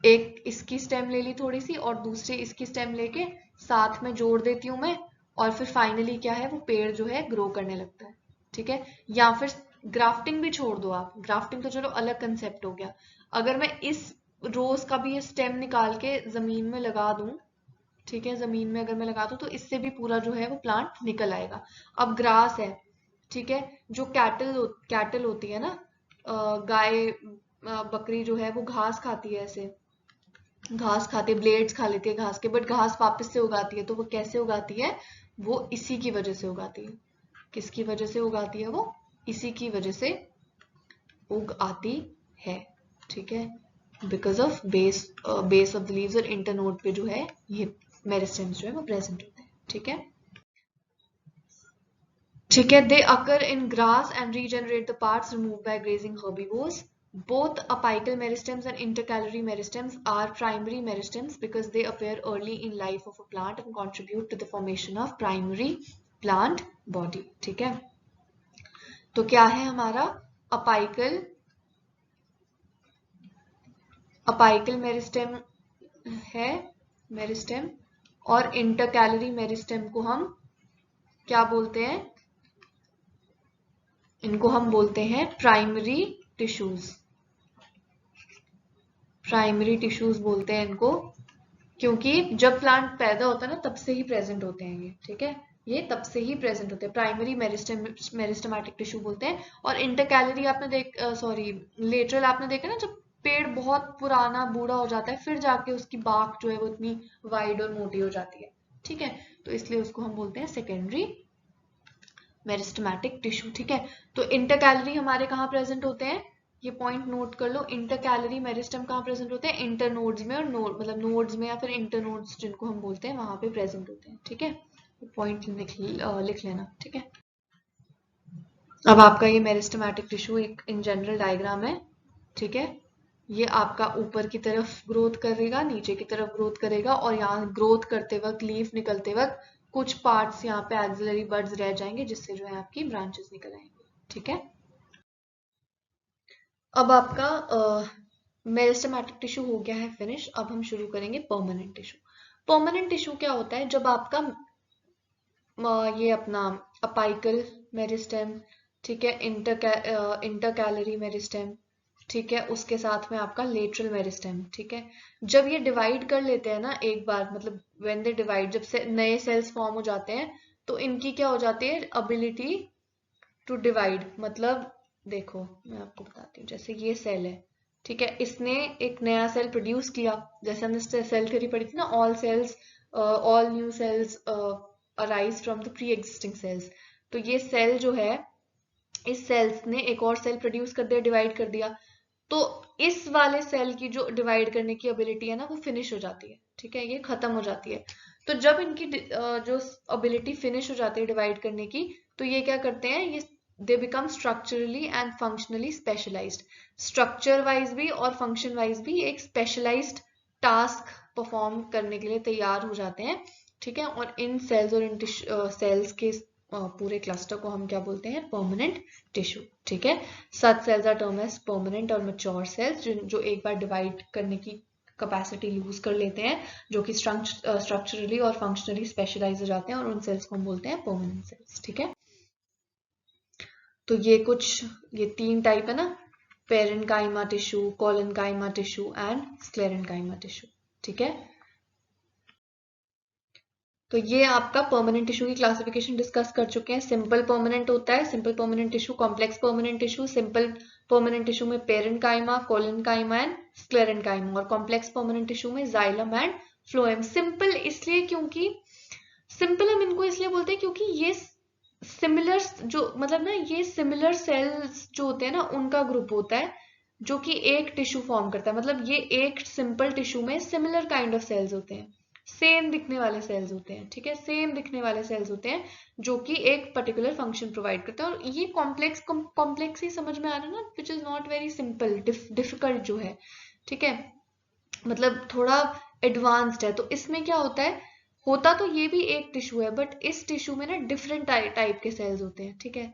एक इसकी स्टेम ले ली थोड़ी सी और दूसरी इसकी स्टेम लेके साथ में जोड़ देती हूँ मैं, और फिर फाइनली क्या है, वो पेड़ जो है ग्रो करने लगता है, ठीक है। या फिर ग्राफ्टिंग भी छोड़ दो आप, ग्राफ्टिंग तो चलो अलग कंसेप्ट हो गया। अगर मैं इस रोज का भी ये स्टेम निकाल के जमीन में लगा दूं, ठीक है, जमीन में अगर मैं लगा दूं तो इससे भी पूरा जो है वो प्लांट निकल आएगा। अब ग्रास है, ठीक है, जो कैटल होती है ना, गाय बकरी जो है वो घास खाती है, ऐसे घास खाती है, ब्लेड्स खा लेती है घास के, बट घास वापस से उगाती है, तो वो कैसे उगाती है, वो इसी की वजह से उगाती है। किसकी वजह से उगाती है, वो इसी की वजह से उग आती है, ठीक है। Because of base of the leaves और इंटरनोड पे जो है ये मेरिस्टेम्स जो है वो प्रेजेंट होते हैं, ठीक है। ठीक है, they occur in grass and regenerate the parts removed by grazing herbivores. Both apical meristems and intercalary meristems are primary meristems because they appear early in life of a plant and contribute to the formation of primary plant body. ठीक है, तो क्या है हमारा apical meristem है, meristem, और intercalary meristem को हम क्या बोलते हैं, इनको हम बोलते हैं प्राइमरी टिश्यूज। प्राइमरी टिश्यूज बोलते हैं इनको, क्योंकि जब प्लांट पैदा होता है ना तब से ही प्रेजेंट होते हैं ये, ठीक है, ये तब से ही प्रेजेंट होते हैं। प्राइमरी मेरिस्टेमेटिक टिश्यू बोलते हैं। और इंटरकैलरी आपने लेटरल आपने देखा ना, जब पेड़ बहुत पुराना बूढ़ा हो जाता है फिर जाके उसकी बाक जो है वो इतनी वाइड और मोटी हो जाती है, ठीक है, तो इसलिए उसको हम बोलते हैं सेकेंडरी मेरिस्टेमेटिक टिश्यू, ठीक है। तो इंटरकैलरी हमारे कहाँ प्रेजेंट होते हैं, ये पॉइंट नोट कर लो, इंटरकैलरी मेरिस्टेम कहाँ प्रेजेंट होते हैं, इंटरनोड्स में, और मतलब नोड्स में या फिर इंटरनोड्स जिनको हम बोलते हैं वहां पे प्रेजेंट होते हैं, ठीक है, पॉइंट लिख लेना, ठीक है। अब आपका ये मेरिस्टेमेटिक टिश्यू एक इन जनरल डायग्राम है, ठीक है, ये आपका ऊपर की तरफ ग्रोथ करेगा, नीचे की तरफ ग्रोथ करेगा, और यहाँ ग्रोथ करते वक्त, लीफ निकलते वक्त कुछ पार्ट्स यहाँ पे एक्सिलरी बड्स रह जाएंगे जिससे जो है आपकी ब्रांचेस निकल आएंगे, ठीक है। अब आपका मेरिस्टेमेटिक टिश्यू हो गया है फिनिश। अब हम शुरू करेंगे परमानेंट टिश्यू। परमानेंट टिश्यू क्या होता है, जब आपका ये अपना अपाइकल मेरिस्टेम, ठीक है, इंटरकैलरी मेरिस्टेम, ठीक है, उसके साथ में आपका लेटरल मेरिस्टेम, ठीक है, जब ये डिवाइड कर लेते हैं ना एक बार, मतलब व्हेन दे डिवाइड, जब से नए सेल्स फॉर्म हो जाते हैं तो इनकी क्या हो जाती है, अबिलिटी टू डिवाइड। मतलब देखो मैं आपको बताती हूँ, जैसे ये सेल है, ठीक है, इसने एक नया सेल प्रोड्यूस किया, जैसे हमने सेल थ्योरी पढ़ी थी ना, all new sales arise from the pre existing cells. तो ये सेल जो है, इस सेल्स ने एक और सेल प्रोड्यूस कर दिया, डिवाइड कर दिया, तो इस वाले सेल की जो डिवाइड करने की एबिलिटी है ना वो फिनिश हो जाती है, ठीक है, ये खत्म हो जाती है। तो जब इनकी जो एबिलिटी फिनिश हो जाती है डिवाइड करने की, तो ये क्या करते हैं, ये they become structurally and functionally specialised. Structure wise भी और फंक्शन वाइज भी एक स्पेशलाइज्ड टास्क परफॉर्म करने के लिए तैयार हो जाते हैं, ठीक है। और इन सेल्स और इन सेल्स के पूरे क्लस्टर को हम क्या बोलते हैं, परमानेंट टिश्यू, ठीक है। Such cells are term as permanent और मैच्योर सेल्स, जो एक बार डिवाइड करने की कैपेसिटी लूज कर लेते हैं, जो कि स्ट्रक्चरली और फंक्शनली स्पेशलाइज हो जाते हैं, और उन सेल्स को हम बोलते हैं परमानेंट सेल्स, ठीक है। तो ये तीन टाइप है ना, parenchyma tissue, collenchyma tissue and sclerenchyma tissue, ठीक है। तो ये आपका परमानेंट टिश्यू की क्लासिफिकेशन डिस्कस कर चुके हैं। सिंपल परमानेंट होता है, simple permanent tissue, complex permanent tissue. Simple permanent tissue में पेरेन्काइमा, कोलेन्काइमा एंड स्क्लेरेन्काइमा, और कॉम्प्लेक्स परमानेंट टिश्यू में जाइलम एंड फ्लोएम। सिंपल इसलिए क्योंकि सिंपल हम इनको इसलिए बोलते हैं क्योंकि ये सिमिलर, जो मतलब ना, ये सिमिलर सेल्स जो होते हैं ना उनका ग्रुप होता है जो कि एक टिश्यू फॉर्म करता है। मतलब ये एक सिंपल टिश्यू में सिमिलर काइंड ऑफ सेल्स होते हैं, सेम दिखने वाले सेल्स होते हैं, ठीक है, सेम दिखने वाले सेल्स होते हैं जो कि एक पर्टिकुलर फंक्शन प्रोवाइड करते हैं। और ये कॉम्प्लेक्स ही समझ में आ रहा है ना, which is not very simple, difficult जो है, ठीक है, मतलब थोड़ा एडवांस्ड है। तो इसमें क्या होता है, होता तो ये भी एक टिश्यू है, बट इस टिश्यू में ना डिफरेंट टाइप के सेल्स होते हैं, ठीक है,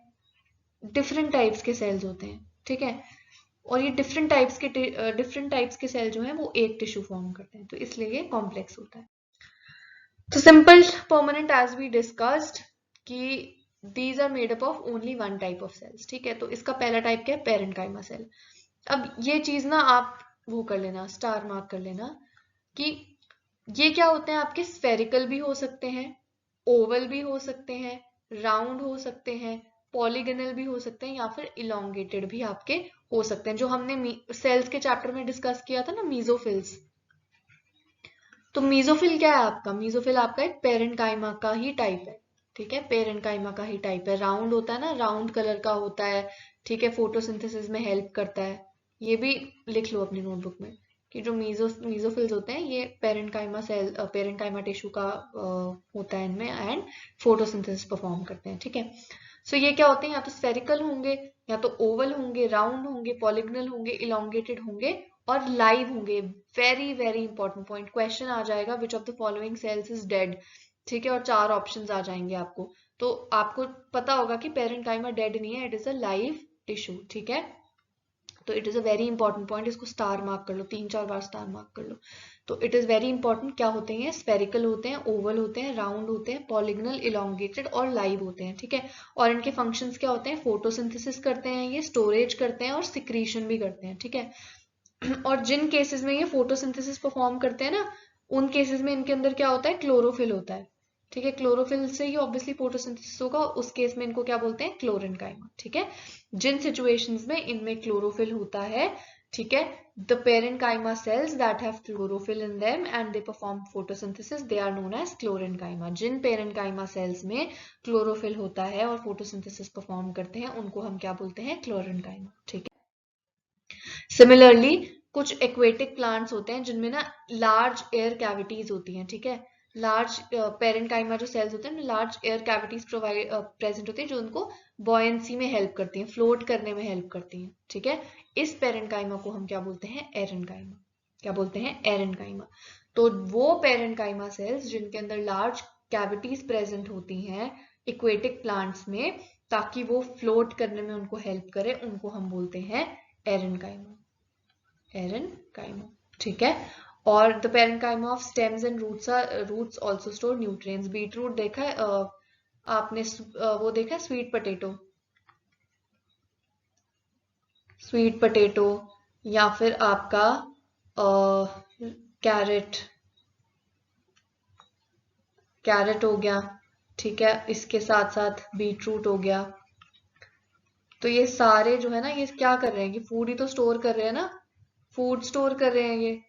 डिफरेंट टाइप्स के सेल्स होते हैं, ठीक है, और ये डिफरेंट टाइप्स के सेल जो हैं वो एक टिश्यू फॉर्म करते हैं, तो इसलिए ये कॉम्प्लेक्स होता है। तो simple permanent as we discussed कि these are made up of only one type of cells, ठीक है। तो इसका पहला टाइप क्या है, पेरेन्काइमा सेल। अब ये चीज ना आप वो कर लेना, स्टार मार्क कर लेना कि ये क्या होते हैं, आपके स्फेरिकल भी हो सकते हैं, ओवल भी हो सकते हैं, राउंड हो सकते हैं, पॉलीगनल भी हो सकते हैं, या फिर इलोंगेटेड भी आपके हो सकते हैं, जो हमने सेल्स के चैप्टर में डिस्कस किया था ना, मीजोफिल्स। तो मीजोफिल क्या है आपका, मीजोफिल आपका एक पेरेन्काइमा का ही टाइप है, ठीक है, पेरेन्काइमा का ही टाइप है, राउंड होता है ना, राउंड कलर का होता है, ठीक है, फोटोसिंथेसिस में हेल्प करता है, ये भी लिख लो अपनी नोटबुक में। कि जो मीजोफिल्स होते हैं ये पेरेंकाइमा टिश्यू का होता है इनमें, एंड फोटोसिंथेसिस परफॉर्म करते हैं, ठीक है। सो ये क्या होते हैं, या तो स्फेरिकल होंगे, या तो ओवल होंगे, राउंड होंगे, पॉलिगनल होंगे, इलोंगेटेड होंगे, और लाइव होंगे। Very very important point, question आ जाएगा which of the following cells is dead, ठीक है, और 4 ऑप्शंस आ जाएंगे आपको। तो आपको पता होगा कि पेरेंकाइमा डेड नहीं है, it is a live tissue, ठीक है। तो it is a very important point, इसको स्टार मार्क कर लो, 3-4 बार स्टार मार्क कर लो। तो इट इज वेरी इंपॉर्टेंट, क्या होते हैं, स्फेरिकल होते हैं, ओवल होते हैं, राउंड होते हैं, पॉलिगनल, इलोंगेटेड और लाइव होते हैं, ठीक है। और इनके फंक्शंस क्या होते हैं, फोटोसिंथेसिस करते हैं, ये स्टोरेज करते हैं और सिक्रीशन भी करते हैं, ठीक है। और जिन केसेस में ये फोटोसिंथेसिस परफॉर्म करते हैं ना, उन केसेस में इनके अंदर क्या होता है, क्लोरोफिल होता है, ठीक है। क्लोरोफिल से ही ऑब्वियसली फोटोसिंथेसिस होगा, उस केस में इनको क्या बोलते हैं, क्लोरेनकाइमा, ठीक है। जिन सिचुएशंस में इनमें क्लोरोफिल होता है, ठीक है, the parenchyma cells that have chlorophyll in them and they perform photosynthesis, they are known as chlorenchyma। जिन parenchyma cells में क्लोरोफिल होता है और फोटोसिंथेसिस परफॉर्म करते हैं, उनको हम क्या बोलते हैं, क्लोरेनकाइमा, ठीक है। सिमिलरली कुछ एक्वेटिक प्लांट्स होते हैं जिनमें ना लार्ज एयर कैविटीज होती हैं, ठीक है। लार्ज पेरेंकाइमा जो सेल्स होते हैं, लार्ज एयर कैविटीज प्रेजेंट होती है, जो उनको बॉयंसी में हेल्प करती हैं, फ्लोट करने में हेल्प करती हैं, ठीक है। इस पेरेंकाइमा को हम क्या बोलते हैं, एरेनकाइमा, क्या बोलते हैं, एरेनकाइमा। तो वो पेरेंकाइमा सेल्स जिनके अंदर लार्ज कैविटीज प्रेजेंट होती हैं इक्वेटिक प्लांट्स में, ताकि वो फ्लोट करने में उनको हेल्प करे, उनको हम बोलते हैं एरेनकाइमा, एरेनकाइमा, ठीक है। और the parenchyma of stems and roots also store nutrients. Beetroot देखा है आपने, वो देखा है स्वीट पोटैटो, या फिर आपका कैरेट हो गया, ठीक है, इसके साथ साथ बीटरूट हो गया। तो ये सारे जो है ना, ये क्या कर रहे हैं, कि फूड ही तो स्टोर कर रहे हैं ना, फूड स्टोर कर रहे हैं ये।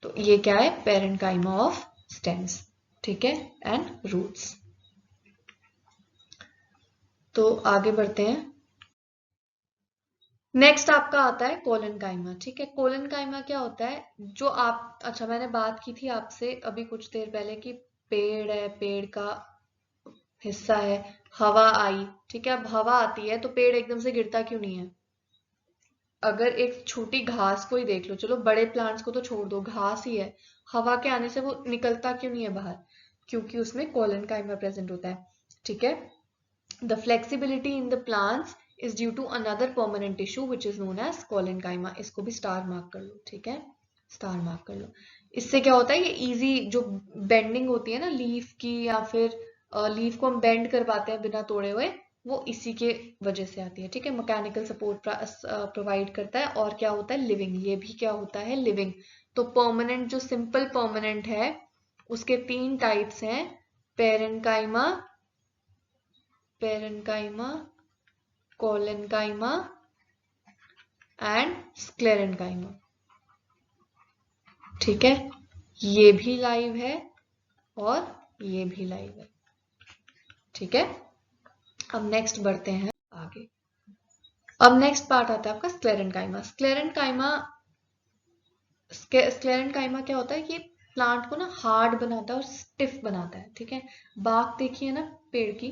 तो ये क्या है, पेरेंकाइमा ऑफ स्टेम्स, ठीक है, एंड रूट्स। तो आगे बढ़ते हैं। नेक्स्ट आपका आता है कोलेनकाइमा, ठीक है। कोलेनकाइमा क्या होता है, जो आप, अच्छा मैंने बात की थी आपसे अभी कुछ देर पहले कि पेड़ है, पेड़ का हिस्सा है, हवा आई, ठीक है। अब हवा आती है तो पेड़ एकदम से गिरता क्यों नहीं है। अगर एक छोटी घास को ही देख लो, चलो बड़े प्लांट्स को तो छोड़ दो, घास ही है, हवा के आने से वो निकलता क्यों नहीं है बाहर, क्योंकि उसमें कोलेनकाइमा प्रेजेंट होता है, ठीक है। The flexibility in the plants is due to another permanent tissue which is known as collenchyma. इसको भी स्टार मार्क कर लो, ठीक है, स्टार मार्क कर लो। इससे क्या होता है, ये इजी जो बेंडिंग होती है ना लीफ की, या फिर लीफ को हम बेंड करवाते हैं बिना तोड़े हुए, वो इसी के वजह से आती है, ठीक है। मैकेनिकल सपोर्ट प्रोवाइड करता है। और क्या होता है, लिविंग, ये भी क्या होता है, लिविंग। तो परमानेंट, जो सिंपल परमानेंट है, उसके 3 टाइप्स हैं, पेरेंकाइमा, कोलेनकाइमा एंड स्क्लेरेनकाइमा, ठीक है। ये भी लाइव है और ये भी लाइव है, ठीक है। अब नेक्स्ट बढ़ते हैं आगे। अब नेक्स्ट पार्ट आता है आपका स्क्लेरेनकाइमा। स्क्लेरेनकाइमा क्या होता है कि प्लांट को ना हार्ड बनाता है और स्टिफ बनाता है, ठीक है। बाक देखिए ना पेड़ की,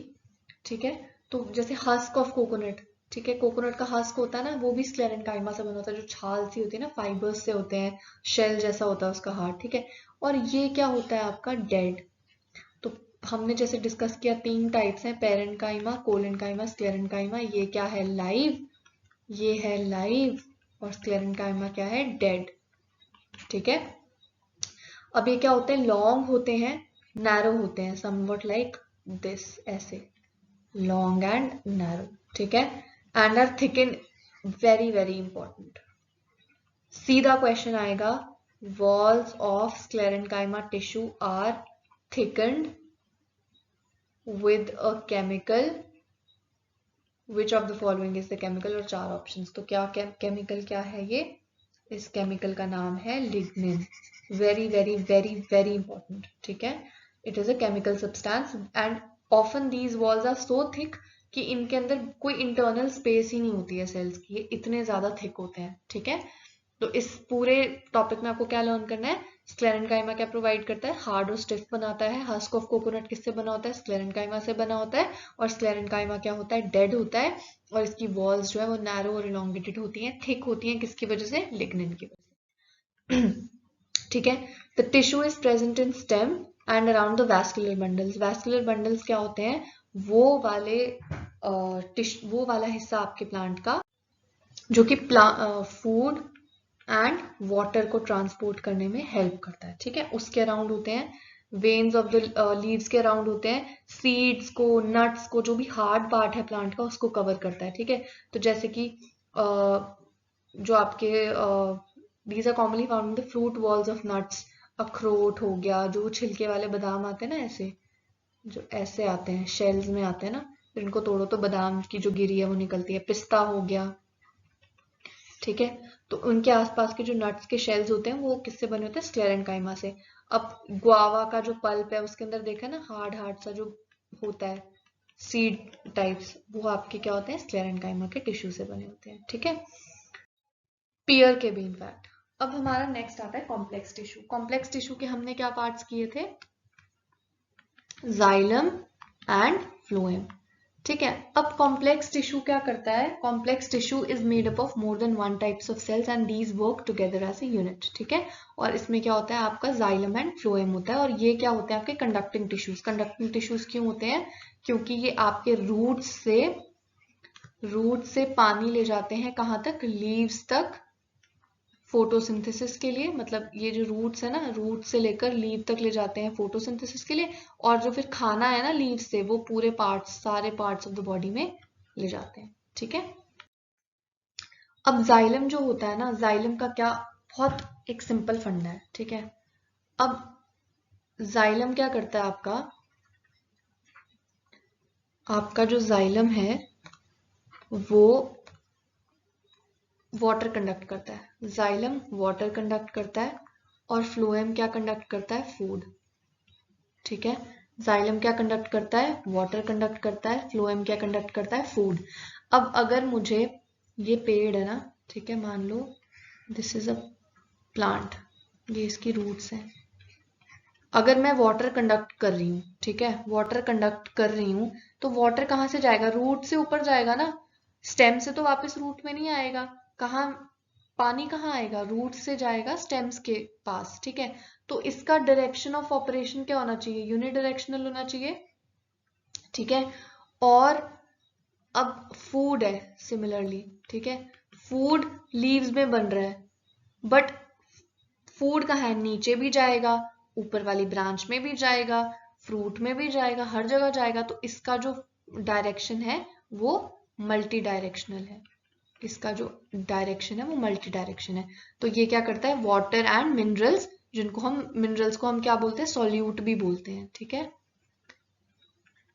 ठीक है। तो जैसे हस्क ऑफ कोकोनट, ठीक है, कोकोनट का हस्क होता है ना, वो भी स्क्लेरेनकाइमा से बना होता है, जो छाल सी होती है ना, फाइबर्स से होते हैं, शेल जैसा होता है उसका हार्ड, ठीक है। और ये क्या होता है आपका, डेड। तो हमने जैसे डिस्कस किया 3 टाइप्स हैं, पेरेंकाइमा, कोलेनकाइमा, स्क्लेरेनकाइमा। ये क्या है, लाइव, ये है लाइव, और स्क्लेरेनकाइमा क्या है, डेड, ठीक है। अब ये क्या होते हैं, लॉन्ग होते हैं, नैरो होते हैं, समवट लाइक दिस, ऐसे लॉन्ग एंड नैरो, ठीक है, and are thicken, very very important. सीधा क्वेश्चन आएगा, walls of sclerenchyma tissue are thickened with a chemical, which of the following is the chemical, और 4 ऑप्शंस। तो क्या केमिकल क्या है ये, इस केमिकल का नाम है lignin. Very very very very important, ठीक है। It is a chemical substance and often these walls are so thick कि इनके अंदर कोई इंटरनल स्पेस ही नहीं होती है सेल्स की, ये इतने ज्यादा थिक होते हैं, ठीक है। तो इस पूरे टॉपिक में आपको क्या लर्न करना है, स्क्लेरेंकाइमा क्या प्रोवाइड करता है, हार्ड और स्टिफ बनाता है। हस्क ऑफ कोकोनट किससे बना होता है, स्क्लेरेंकाइमा से बना होता है। और स्क्लेरेंकाइमा क्या होता है, डेड होता है, और इसकी वॉल्स जो है वो नैरो और इलोंगेटेड होती हैं, थिक होती हैं, किसकी वजह से, लिग्निन की वजह से। ठीक है, the tissue is present in stem and around the vascular bundles. Vascular bundles क्या होते हैं, वो वाला हिस्सा आपके प्लांट का जो कि फूड एंड वाटर को ट्रांसपोर्ट करने में हेल्प करता है। ठीक है, उसके अराउंड होते हैं वेन्स ऑफ द लीव्स के अराउंड होते हैं, सीड्स को, नट्स को, जो भी हार्ड पार्ट है प्लांट का उसको कवर करता है। ठीक है, तो जैसे कि जो आपके these are commonly found in the fruit walls of nuts, अखरोट हो गया, जो छिलके वाले बादाम आते हैं ना, ऐसे जो ऐसे आते हैं, शेल्स में आते हैं ना, फिर इनको तोड़ो तो बादाम की जो गिरी है वो निकलती है, पिस्ता हो गया। ठीक है, तो उनके आसपास के जो नट्स के शेल्स होते हैं वो किससे बने होते हैं, स्क्लेरेंकाइमा से। अब ग्वावा का जो पल्प है उसके अंदर देखा ना, हार्ड हार्ड सा जो होता है, सीड टाइप्स, वो आपके क्या होते हैं, स्क्लेरेंकाइमा के टिश्यू से बने होते हैं। ठीक है, पियर के भी इनफैक्ट। अब हमारा नेक्स्ट आता है कॉम्प्लेक्स टिश्यू। कॉम्प्लेक्स टिश्यू के हमने क्या पार्ट्स किए थे, जाइलम एंड फ्लोएम। ठीक है, अब कॉम्प्लेक्स टिश्यू क्या करता है, complex tissue is made up of more than one types of cells and these work together as a unit. ठीक है, और इसमें क्या होता है, आपका जाइलम एंड फ्लोएम होता है, और ये क्या होते हैं, आपके कंडक्टिंग टिश्यूज। कंडक्टिंग टिश्यूज क्यों होते हैं, क्योंकि ये आपके रूट से पानी ले जाते हैं कहाँ तक, लीव्स तक, फोटोसिंथेसिस के लिए। मतलब ये जो रूट्स है ना, रूट से लेकर लीव तक ले जाते हैं फोटोसिंथेसिस के लिए, और जो फिर खाना है ना लीव से, वो पूरे पार्ट्स, सारे पार्ट्स ऑफ द बॉडी में ले जाते हैं। ठीक है, अब जाइलम जो होता है ना, जाइलम का क्या, बहुत एक सिंपल फंडा है। ठीक है, अब जाइलम क्या करता है, आपका जो जाइलम है वो वाटर कंडक्ट करता है, जाइलम वाटर कंडक्ट करता है, और फ्लोएम क्या कंडक्ट करता है, फूड। ठीक है, जाइलम क्या कंडक्ट करता है, वाटर कंडक्ट करता है, फ्लोएम क्या कंडक्ट करता है, फूड। अब अगर मुझे, ये पेड़ है ना, ठीक है, मान लो दिस इज अ प्लांट, ये इसकी रूट्स हैं, अगर मैं वाटर कंडक्ट कर रही हूँ, ठीक है, वाटर कंडक्ट कर रही हूँ, तो वाटर कहाँ से जाएगा, रूट से ऊपर जाएगा ना, स्टेम से तो वापस रूट में नहीं आएगा। कहाँ, पानी कहाँ आएगा, रूट से जाएगा स्टेम्स के पास। ठीक है, तो इसका डायरेक्शन ऑफ ऑपरेशन क्या होना चाहिए, यूनिडायरेक्शनल होना चाहिए। ठीक है, और अब फूड है सिमिलरली। ठीक है, फूड लीव्स में बन रहा है, बट फूड कहाँ है, नीचे भी जाएगा, ऊपर वाली ब्रांच में भी जाएगा, फ्रूट में भी जाएगा, हर जगह जाएगा। तो इसका जो डायरेक्शन है वो मल्टी डायरेक्शनल है, इसका जो डायरेक्शन है वो मल्टी डायरेक्शन है। तो ये क्या करता है, वाटर एंड मिनरल्स, मिनरल्स को हम क्या बोलते हैं, सॉल्यूट भी बोलते हैं। ठीक है,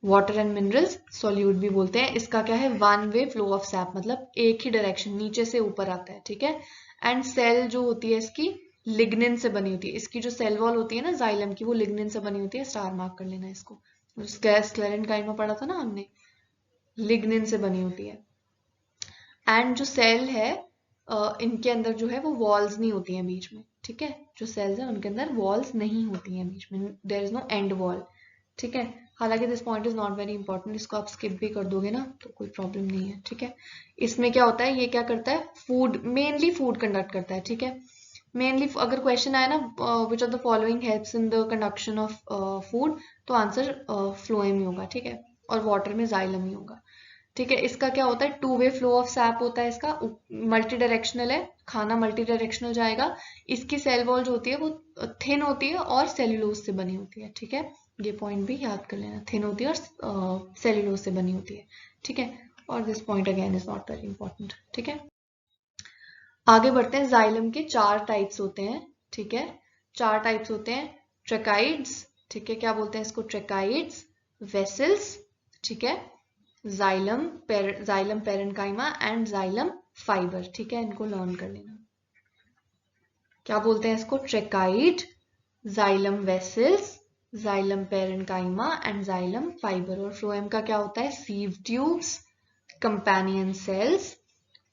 वाटर एंड मिनरल्स सॉल्यूट भी बोलते हैं। इसका क्या है, one way flow of SAP, मतलब एक ही डायरेक्शन, नीचे से ऊपर आता है। ठीक है, एंड सेल जो होती है इसकी लिग्निन से बनी होती है, इसकी जो सेल वॉल होती है ना जाइलम की, वो लिग्निन से बनी होती है, स्टार मार्क कर लेना इसको, स्क्लेरेंकाइमा पढ़ा था ना हमने, लिग्निन से बनी होती है। एंड जो सेल है इनके अंदर जो है वो वॉल्स नहीं होती हैं बीच में। ठीक है, जो सेल्स हैं उनके अंदर वॉल्स नहीं होती हैं बीच में, there is no end wall. ठीक है, हालांकि this point is not very important, इसको आप स्किप भी कर दोगे ना तो कोई प्रॉब्लम नहीं है। ठीक है, इसमें क्या होता है, ये क्या करता है, फूड, मेनली फूड कंडक्ट करता है। ठीक है, मेनली अगर क्वेश्चन आए ना, विच of the following helps in the conduction of food, तो आंसर फ्लोएम ही होगा। ठीक है, और वाटर में जाइलम ही होगा। ठीक है, इसका क्या होता है, two way flow of SAP होता है, इसका मल्टी डायरेक्शनल है, खाना मल्टी डायरेक्शनल जाएगा। इसकी सेल वॉल जो होती है वो थिन होती है और सेल्यूलोज से बनी होती है। ठीक है, ये पॉइंट भी याद कर लेना, थिन होती है और सेल्यूलोज से बनी होती है। ठीक है, और this point again is not very important. ठीक है, आगे बढ़ते हैं, जाइलम के 4 टाइप्स होते हैं। ठीक है, 4 टाइप्स होते हैं, ट्रेकाइड्स। ठीक है, क्या बोलते हैं इसको, ट्रेकाइड्स, वेसल्स, ठीक है, xylem parenchyma and xylem fibre. ठीक है, इनको लर्न कर लेना, क्या बोलते हैं इसको, tracheid, xylem vessels, xylem parenchyma and xylem fibre. और फ्लोएम का क्या होता है, sieve tubes, companion cells,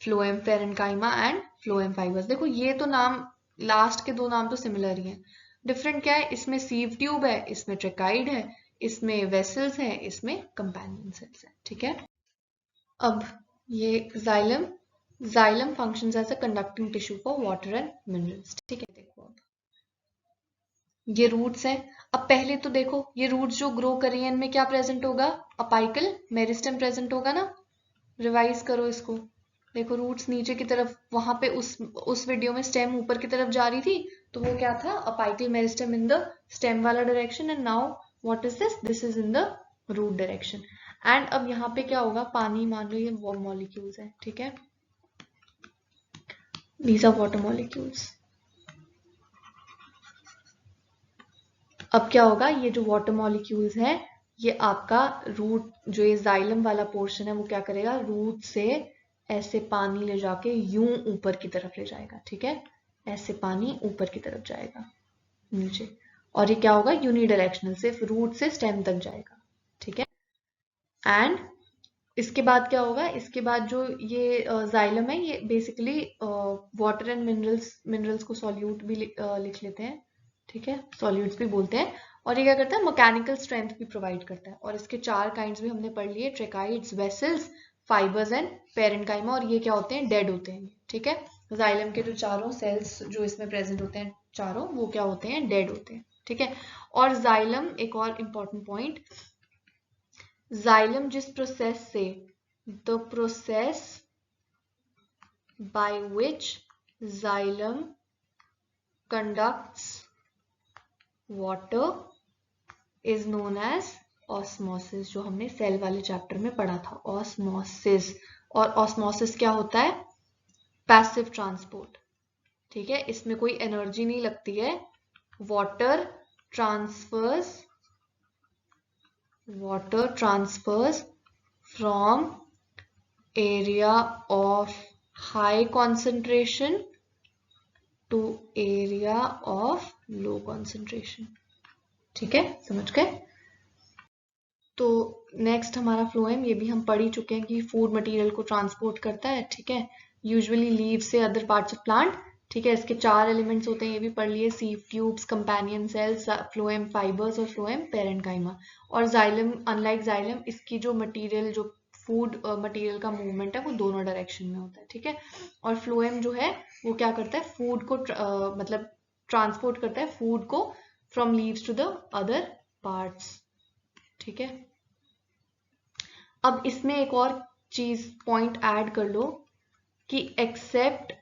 phloem parenchyma and phloem fibres. देखो ये तो नाम, लास्ट के दो नाम तो सिमिलर ही हैं, डिफरेंट क्या है, इसमें सीव ट्यूब है, इसमें ट्रेकाइड है, इसमें वेसल्स है, इसमें कंपेनियन सेल्स है, ठीक है। अब ये xylem, xylem functions as a conducting tissue for water and minerals, ठीक है। देखो अब ये रूट्स हैं। अब पहले तो देखो ये रूट्स जो ग्रो कर रही हैं इनमें क्या प्रेजेंट होगा, अपाइकल मेरिस्टेम प्रेजेंट होगा ना। रिवाइज करो इसको, देखो रूट्स नीचे की तरफ, वहां पे उस वीडियो में स्टेम ऊपर की तरफ जा रही थी, तो वो क्या था, apical meristem in the stem वाला direction, and now what is this, this is in the root direction. And अब यहाँ पे क्या होगा, पानी मान लो ये मॉलिक्यूल्स है, ठीक है, दीज आर वाटर मॉलिक्यूल्स। अब क्या होगा, ये जो वाटर मॉलिक्यूल्स है ये आपका रूट, जो ये जाइलम वाला पोर्शन है वो क्या करेगा, रूट से ऐसे पानी ले जाके यूं ऊपर की तरफ ले जाएगा, ठीक है, ऐसे पानी ऊपर की तरफ जाएगा नीचे, और ये क्या होगा, यूनिडायरेक्शनल, सिर्फ रूट से स्टेम तक जाएगा, ठीक है। एंड इसके बाद क्या होगा, इसके बाद जो ये जाइलम है ये बेसिकली वाटर एंड मिनरल्स को सॉल्यूट भी लिख लेते हैं, ठीक है, सॉल्यूट्स भी बोलते हैं। और ये क्या करता है, मैकेनिकल स्ट्रेंथ भी प्रोवाइड करता है। और इसके चार काइंड्स भी हमने पढ़ लिए, ट्रेकाइड्स, वेसल्स, फाइबर्स एंड पेरेन्काइमा। और ये क्या होते हैं, डेड होते हैं, ठीक है। जाइलम के जो चारों सेल्स जो इसमें प्रेजेंट होते हैं चारों, वो क्या होते हैं, डेड होते हैं, ठीक है। और जाइलम, एक और इम्पॉर्टेंट पॉइंट, जाइलम जिस प्रोसेस से, the process by which xylem conducts water is known as osmosis, जो हमने सेल वाले चैप्टर में पढ़ा था, osmosis। और osmosis क्या होता है, पैसिव ट्रांसपोर्ट, ठीक है, इसमें कोई एनर्जी नहीं लगती है, water transfers from area of high concentration to area of low concentration, ठीक है, समझ गए। तो नेक्स्ट हमारा फ्लोएम, ये भी हम पढ़ ही चुके हैं कि फूड मटेरियल को ट्रांसपोर्ट करता है, ठीक है, यूजुअली लीव से अदर पार्ट्स ऑफ प्लांट, ठीक है। इसके चार एलिमेंट्स होते हैं, ये भी पढ़ लिए, सीव tubes, companion cells, phloem fibres और फ्लोएम पेरेन्काइमा। और जाइलम, अनलाइक जाइलम, इसकी जो मटेरियल, जो फूड मटेरियल का मूवमेंट है वो दोनों डायरेक्शन में होता है, ठीक है। और फ्लोएम जो है वो क्या करता है, फूड को मतलब ट्रांसपोर्ट करता है फूड को from leaves to the other parts, ठीक है। अब इसमें एक और चीज पॉइंट ऐड कर लो कि except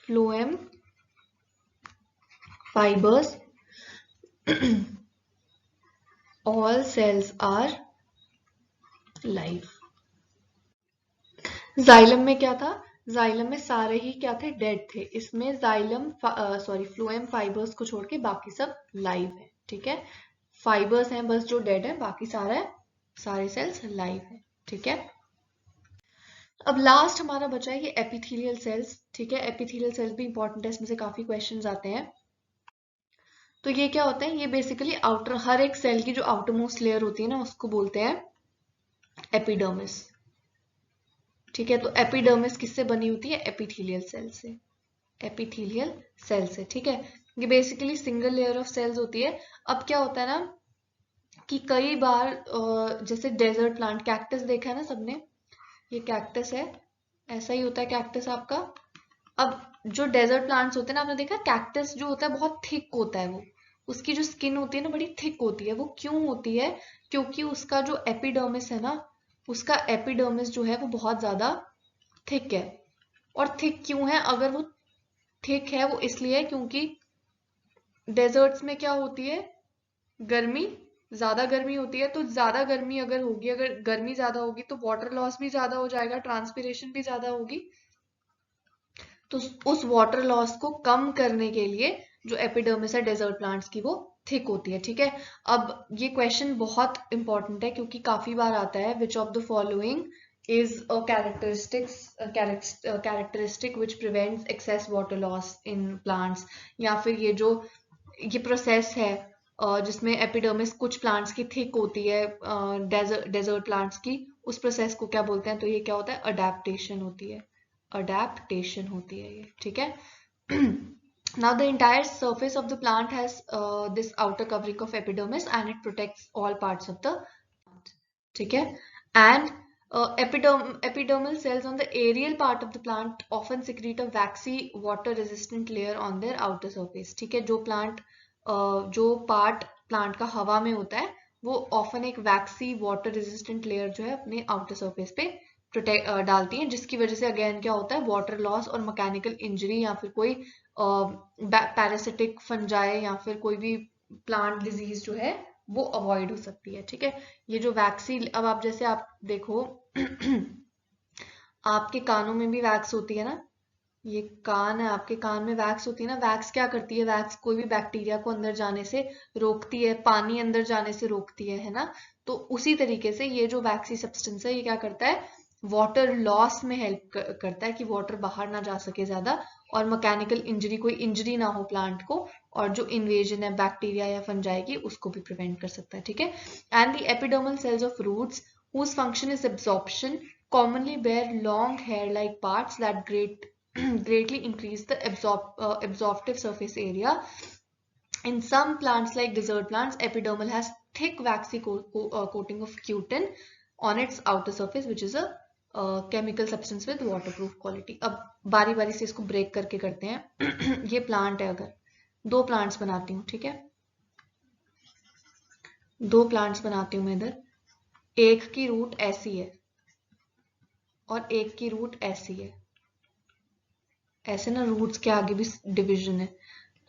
phloem fibres all cells are live। Xylem में क्या था, जाइलम में सारे ही क्या थे, डेड थे। इसमें जाइलम फ्लोएम फाइबर्स को छोड़ के बाकी सब लाइव है, ठीक है। फाइबर्स हैं बस जो डेड है, बाकी सारे सेल्स लाइव है, ठीक है। अब लास्ट हमारा बचा है ये एपिथेलियल सेल्स, ठीक है। एपिथेलियल सेल्स भी इंपॉर्टेंट है, इसमें से काफी क्वेश्चंस आते हैं। तो ये क्या होता है, ये बेसिकली आउटर, हर एक सेल की जो आउटर मोस्ट लेयर होती है ना उसको बोलते हैं एपिडर्मिस, ठीक है। तो एपिडर्मिस किससे बनी होती है, एपिथेलियल सेल से, एपिथेलियल सेल से, ठीक है। ये basically single layer of cells होती है। अब क्या होता है ना कि कई बार जैसे डेजर्ट प्लांट, कैक्टस देखा है ना सबने, ये कैक्टस है, ऐसा ही होता है कैक्टस आपका। अब जो डेजर्ट प्लांट्स होते हैं ना, आपने देखा कैक्टस जो होता है बहुत थिक होता है, वो उसकी जो स्किन होती है ना बड़ी थिक होती है। वो क्यों होती है, क्योंकि उसका जो एपिडर्मिस है ना, उसका एपिडर्मिस जो है वो बहुत ज्यादा थिक है। और थिक क्यों है, अगर वो थिक है वो इसलिए है क्योंकि डेजर्ट्स में क्या होती है, गर्मी, ज्यादा गर्मी होती है। तो ज्यादा गर्मी अगर होगी, अगर गर्मी ज्यादा होगी तो वाटर लॉस भी ज्यादा हो जाएगा, ट्रांसपिरेशन भी ज्यादा होगी। तो उस वाटर लॉस को कम करने के लिए जो एपिडर्मिस है डेजर्ट प्लांट्स की वो थिक होती है, ठीक है। अब ये क्वेश्चन बहुत इंपॉर्टेंट है क्योंकि काफी बार आता है, विच of the following is a characteristic which prevents excess water loss in plants. या फिर ये प्रोसेस है जिसमें एपिडर्मिस कुछ प्लांट्स की थिक होती है, डेजर्ट प्लांट्स की उस प्रोसेस को क्या बोलते हैं? तो ये क्या होता है? अडेप्टेशन होती है, अडेप्टेशन होती है ये, ठीक है। Now the entire surface of the plant has this outer covering of epidermis and it protects all parts of the plant, ठीक है। And epidermal cells on the aerial part of the plant often secrete a waxy water resistant layer on their outer surface, ठीक है। जो part plant का हवा में होता है वो ऑफन एक वैक्सी वाटर रेजिस्टेंट लेयर जो है अपने आउटर सरफेस पे डालती हैं, जिसकी वजह से अगेन क्या होता है? वाटर लॉस और मैकेनिकल इंजरी या फिर कोई पैरासिटिक फंजाई या फिर कोई भी प्लांट डिजीज जो है वो अवॉइड हो सकती है, ठीक है। ये जो वैक्सी, अब आप जैसे आप देखो आपके कानों में भी वैक्स होती है ना, ये कान है, आपके कान में वैक्स होती है ना। वैक्स क्या करती है? वैक्स कोई भी बैक्टीरिया को अंदर जाने से रोकती है, पानी अंदर जाने से रोकती है ना। तो उसी तरीके से ये जो वैक्सी सब्सटेंस है ये क्या करता है? वाटर लॉस में हेल्प करता है कि वाटर बाहर ना जा सके ज्यादा और मैकेनिकल इंजरी, कोई इंजरी ना हो प्लांट को, और जो इन्वेजन है बैक्टीरिया या फंजाई की उसको भी प्रिवेंट कर सकता है, ठीक है। And the epidermal cells of roots whose function is absorption commonly bear long hair-like parts that greatly increase the absorptive surface area. In some plants like desert plants, epidermal has thick waxy coating of cutin on its outer surface, which is a chemical substance with waterproof quality. अब बारी बारी से इसको break करके करते हैं। ये plant है, अगर दो प्लांट्स बनाती हूँ, ठीक है, दो प्लांट्स बनाती हूँ मैं इधर, एक की रूट ऐसी है और एक की रूट ऐसी है, ऐसे ना रूट्स के आगे भी डिवीजन है।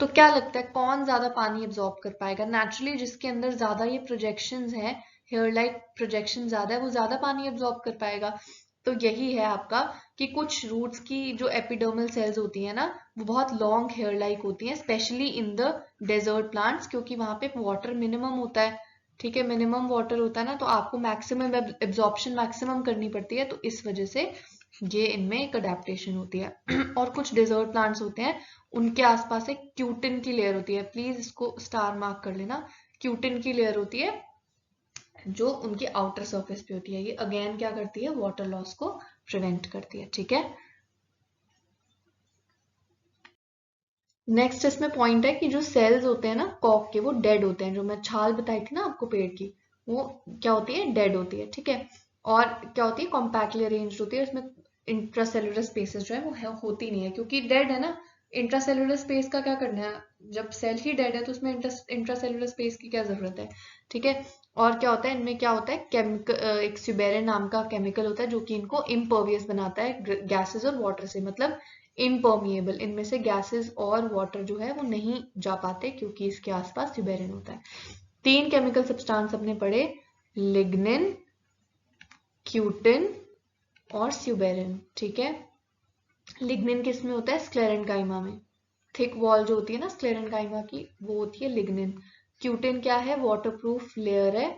तो क्या लगता है कौन ज्यादा पानी एब्जॉर्ब कर पाएगा? नेचुरली जिसके अंदर ज्यादा ये प्रोजेक्शंस हैं, हेयर लाइक प्रोजेक्शन ज्यादा है, वो ज्यादा पानी एब्जॉर्ब कर पाएगा। तो यही है आपका कि कुछ रूट्स की जो एपिडर्मल सेल्स होती है ना वो बहुत लॉन्ग हेयर लाइक होती हैं, specially in the desert plants, क्योंकि वहां पे वाटर मिनिमम होता है, ठीक है, मिनिमम वाटर होता है ना, तो आपको मैक्सिमम एब्जॉर्प्शन मैक्सिमम करनी पड़ती है, तो इस वजह से ये इनमें एक अडेप्टेशन होती है। और कुछ डेजर्ट प्लांट्स होते हैं उनके आसपास एक क्यूटिन की लेयर होती है, प्लीज इसको स्टार मार्क कर लेना, क्यूटिन की लेयर होती है जो उनकी आउटर सरफेस पे होती है। ये अगेन क्या करती है? वाटर लॉस को प्रिवेंट करती है, ठीक है। नेक्स्ट इसमें पॉइंट है कि जो सेल्स होते हैं ना कॉक के वो डेड होते हैं, जो मैं छाल बताई थी ना आपको पेड़ की, वो क्या होती है? डेड होती है, ठीक है। और क्या होती है? कॉम्पैक्टली अरेंज्ड होती है, उसमें इंट्रासेलुलर स्पेसेस जो है वो होती नहीं है, क्योंकि डेड है ना। इंट्रासेलुलर स्पेस का क्या करना है? जब सेल ही डेड है तो उसमें इंट्रासेलुलर स्पेस की क्या जरूरत है, ठीक है। और क्या होता है इनमें? क्या होता है? केमिकल, एक स्यूबेरिन नाम का केमिकल होता है जो कि इनको इम्पर्वियस बनाता है गैसेस और वाटर से, मतलब इम्पर्मिएबल, इनमें से गैसेस और वाटर जो है वो नहीं जा पाते क्योंकि इसके आसपास स्यूबेरिन होता है। तीन केमिकल सब्सटेंस अपने पढ़े, लिग्निन, क्यूटिन और स्यूबेरिन, ठीक है। लिग्निन किस में होता है? स्क्लेरेनकाइमा में, थिक वॉल जो होती है ना स्क्लेरेनकाइमा की वो होती है लिग्निन। क्यूटिन क्या है? वाटरप्रूफ लेयर है,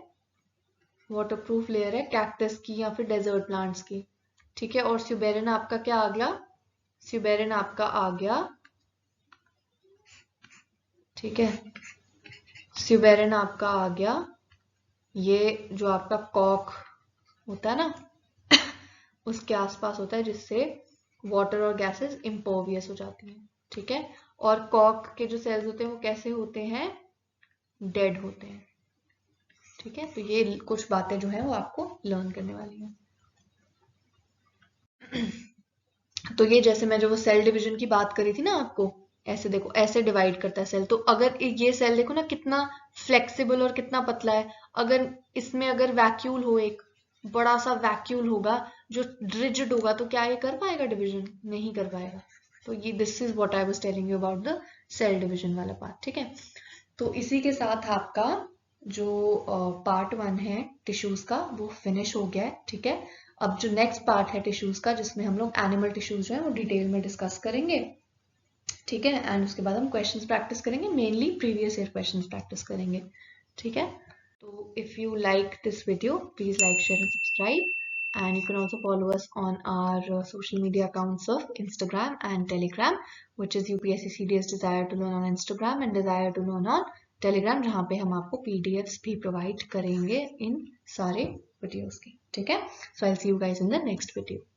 वाटरप्रूफ लेयर है कैक्टस की या फिर डेजर्ट प्लांट्स की, ठीक है। और स्यूबेरिन आपका क्या आ गया? स्यूबेरिन आपका आ गया, ठीक है, स्यूबेरिन आपका आ गया, ये जो आपका कॉक होता है ना उसके आसपास होता है, जिससे वाटर और गैसेस इम्पर्वियस हो जाती हैं, ठीक है। और कॉक के जो सेल्स होते हैं वो कैसे होते हैं? डेड होते हैं, ठीक है। तो ये कुछ बातें जो है वो आपको लर्न करने वाली हैं। तो ये जैसे मैं जो वो सेल डिवीजन की बात करी थी ना आपको, ऐसे देखो ऐसे डिवाइड करता है सेल। तो अगर ये सेल देखो ना कितना फ्लेक्सिबल और कितना पतला है, अगर इसमें अगर वैक्यूल हो, एक बड़ा सा वैक्यूल होगा जो रिजिड होगा, तो क्या ये कर पाएगा डिवीजन? नहीं कर पाएगा। तो ये this is what I was telling you about the cell division वाला पार्ट, ठीक है। तो इसी के साथ आपका जो पार्ट 1 है टिश्यूज का वो फिनिश हो गया है, ठीक है। अब जो नेक्स्ट पार्ट है टिश्यूज का, जिसमें हम लोग एनिमल टिश्यूज जो है वो डिटेल में डिस्कस करेंगे, ठीक है। एंड उसके बाद हम क्वेश्चंस प्रैक्टिस करेंगे, mainly previous year questions practice करेंगे, ठीक है। तो if you like this video please like, share and subscribe, and you can also follow us on our social media accounts of Instagram and Telegram, which is UPSC CDS Desire to Learn on Instagram and Desire to Learn on Telegram, जहाँ पे हम आपको PDFs भी provide करेंगे इन सारे videos की। ठीक है. So I see you guys in the next video.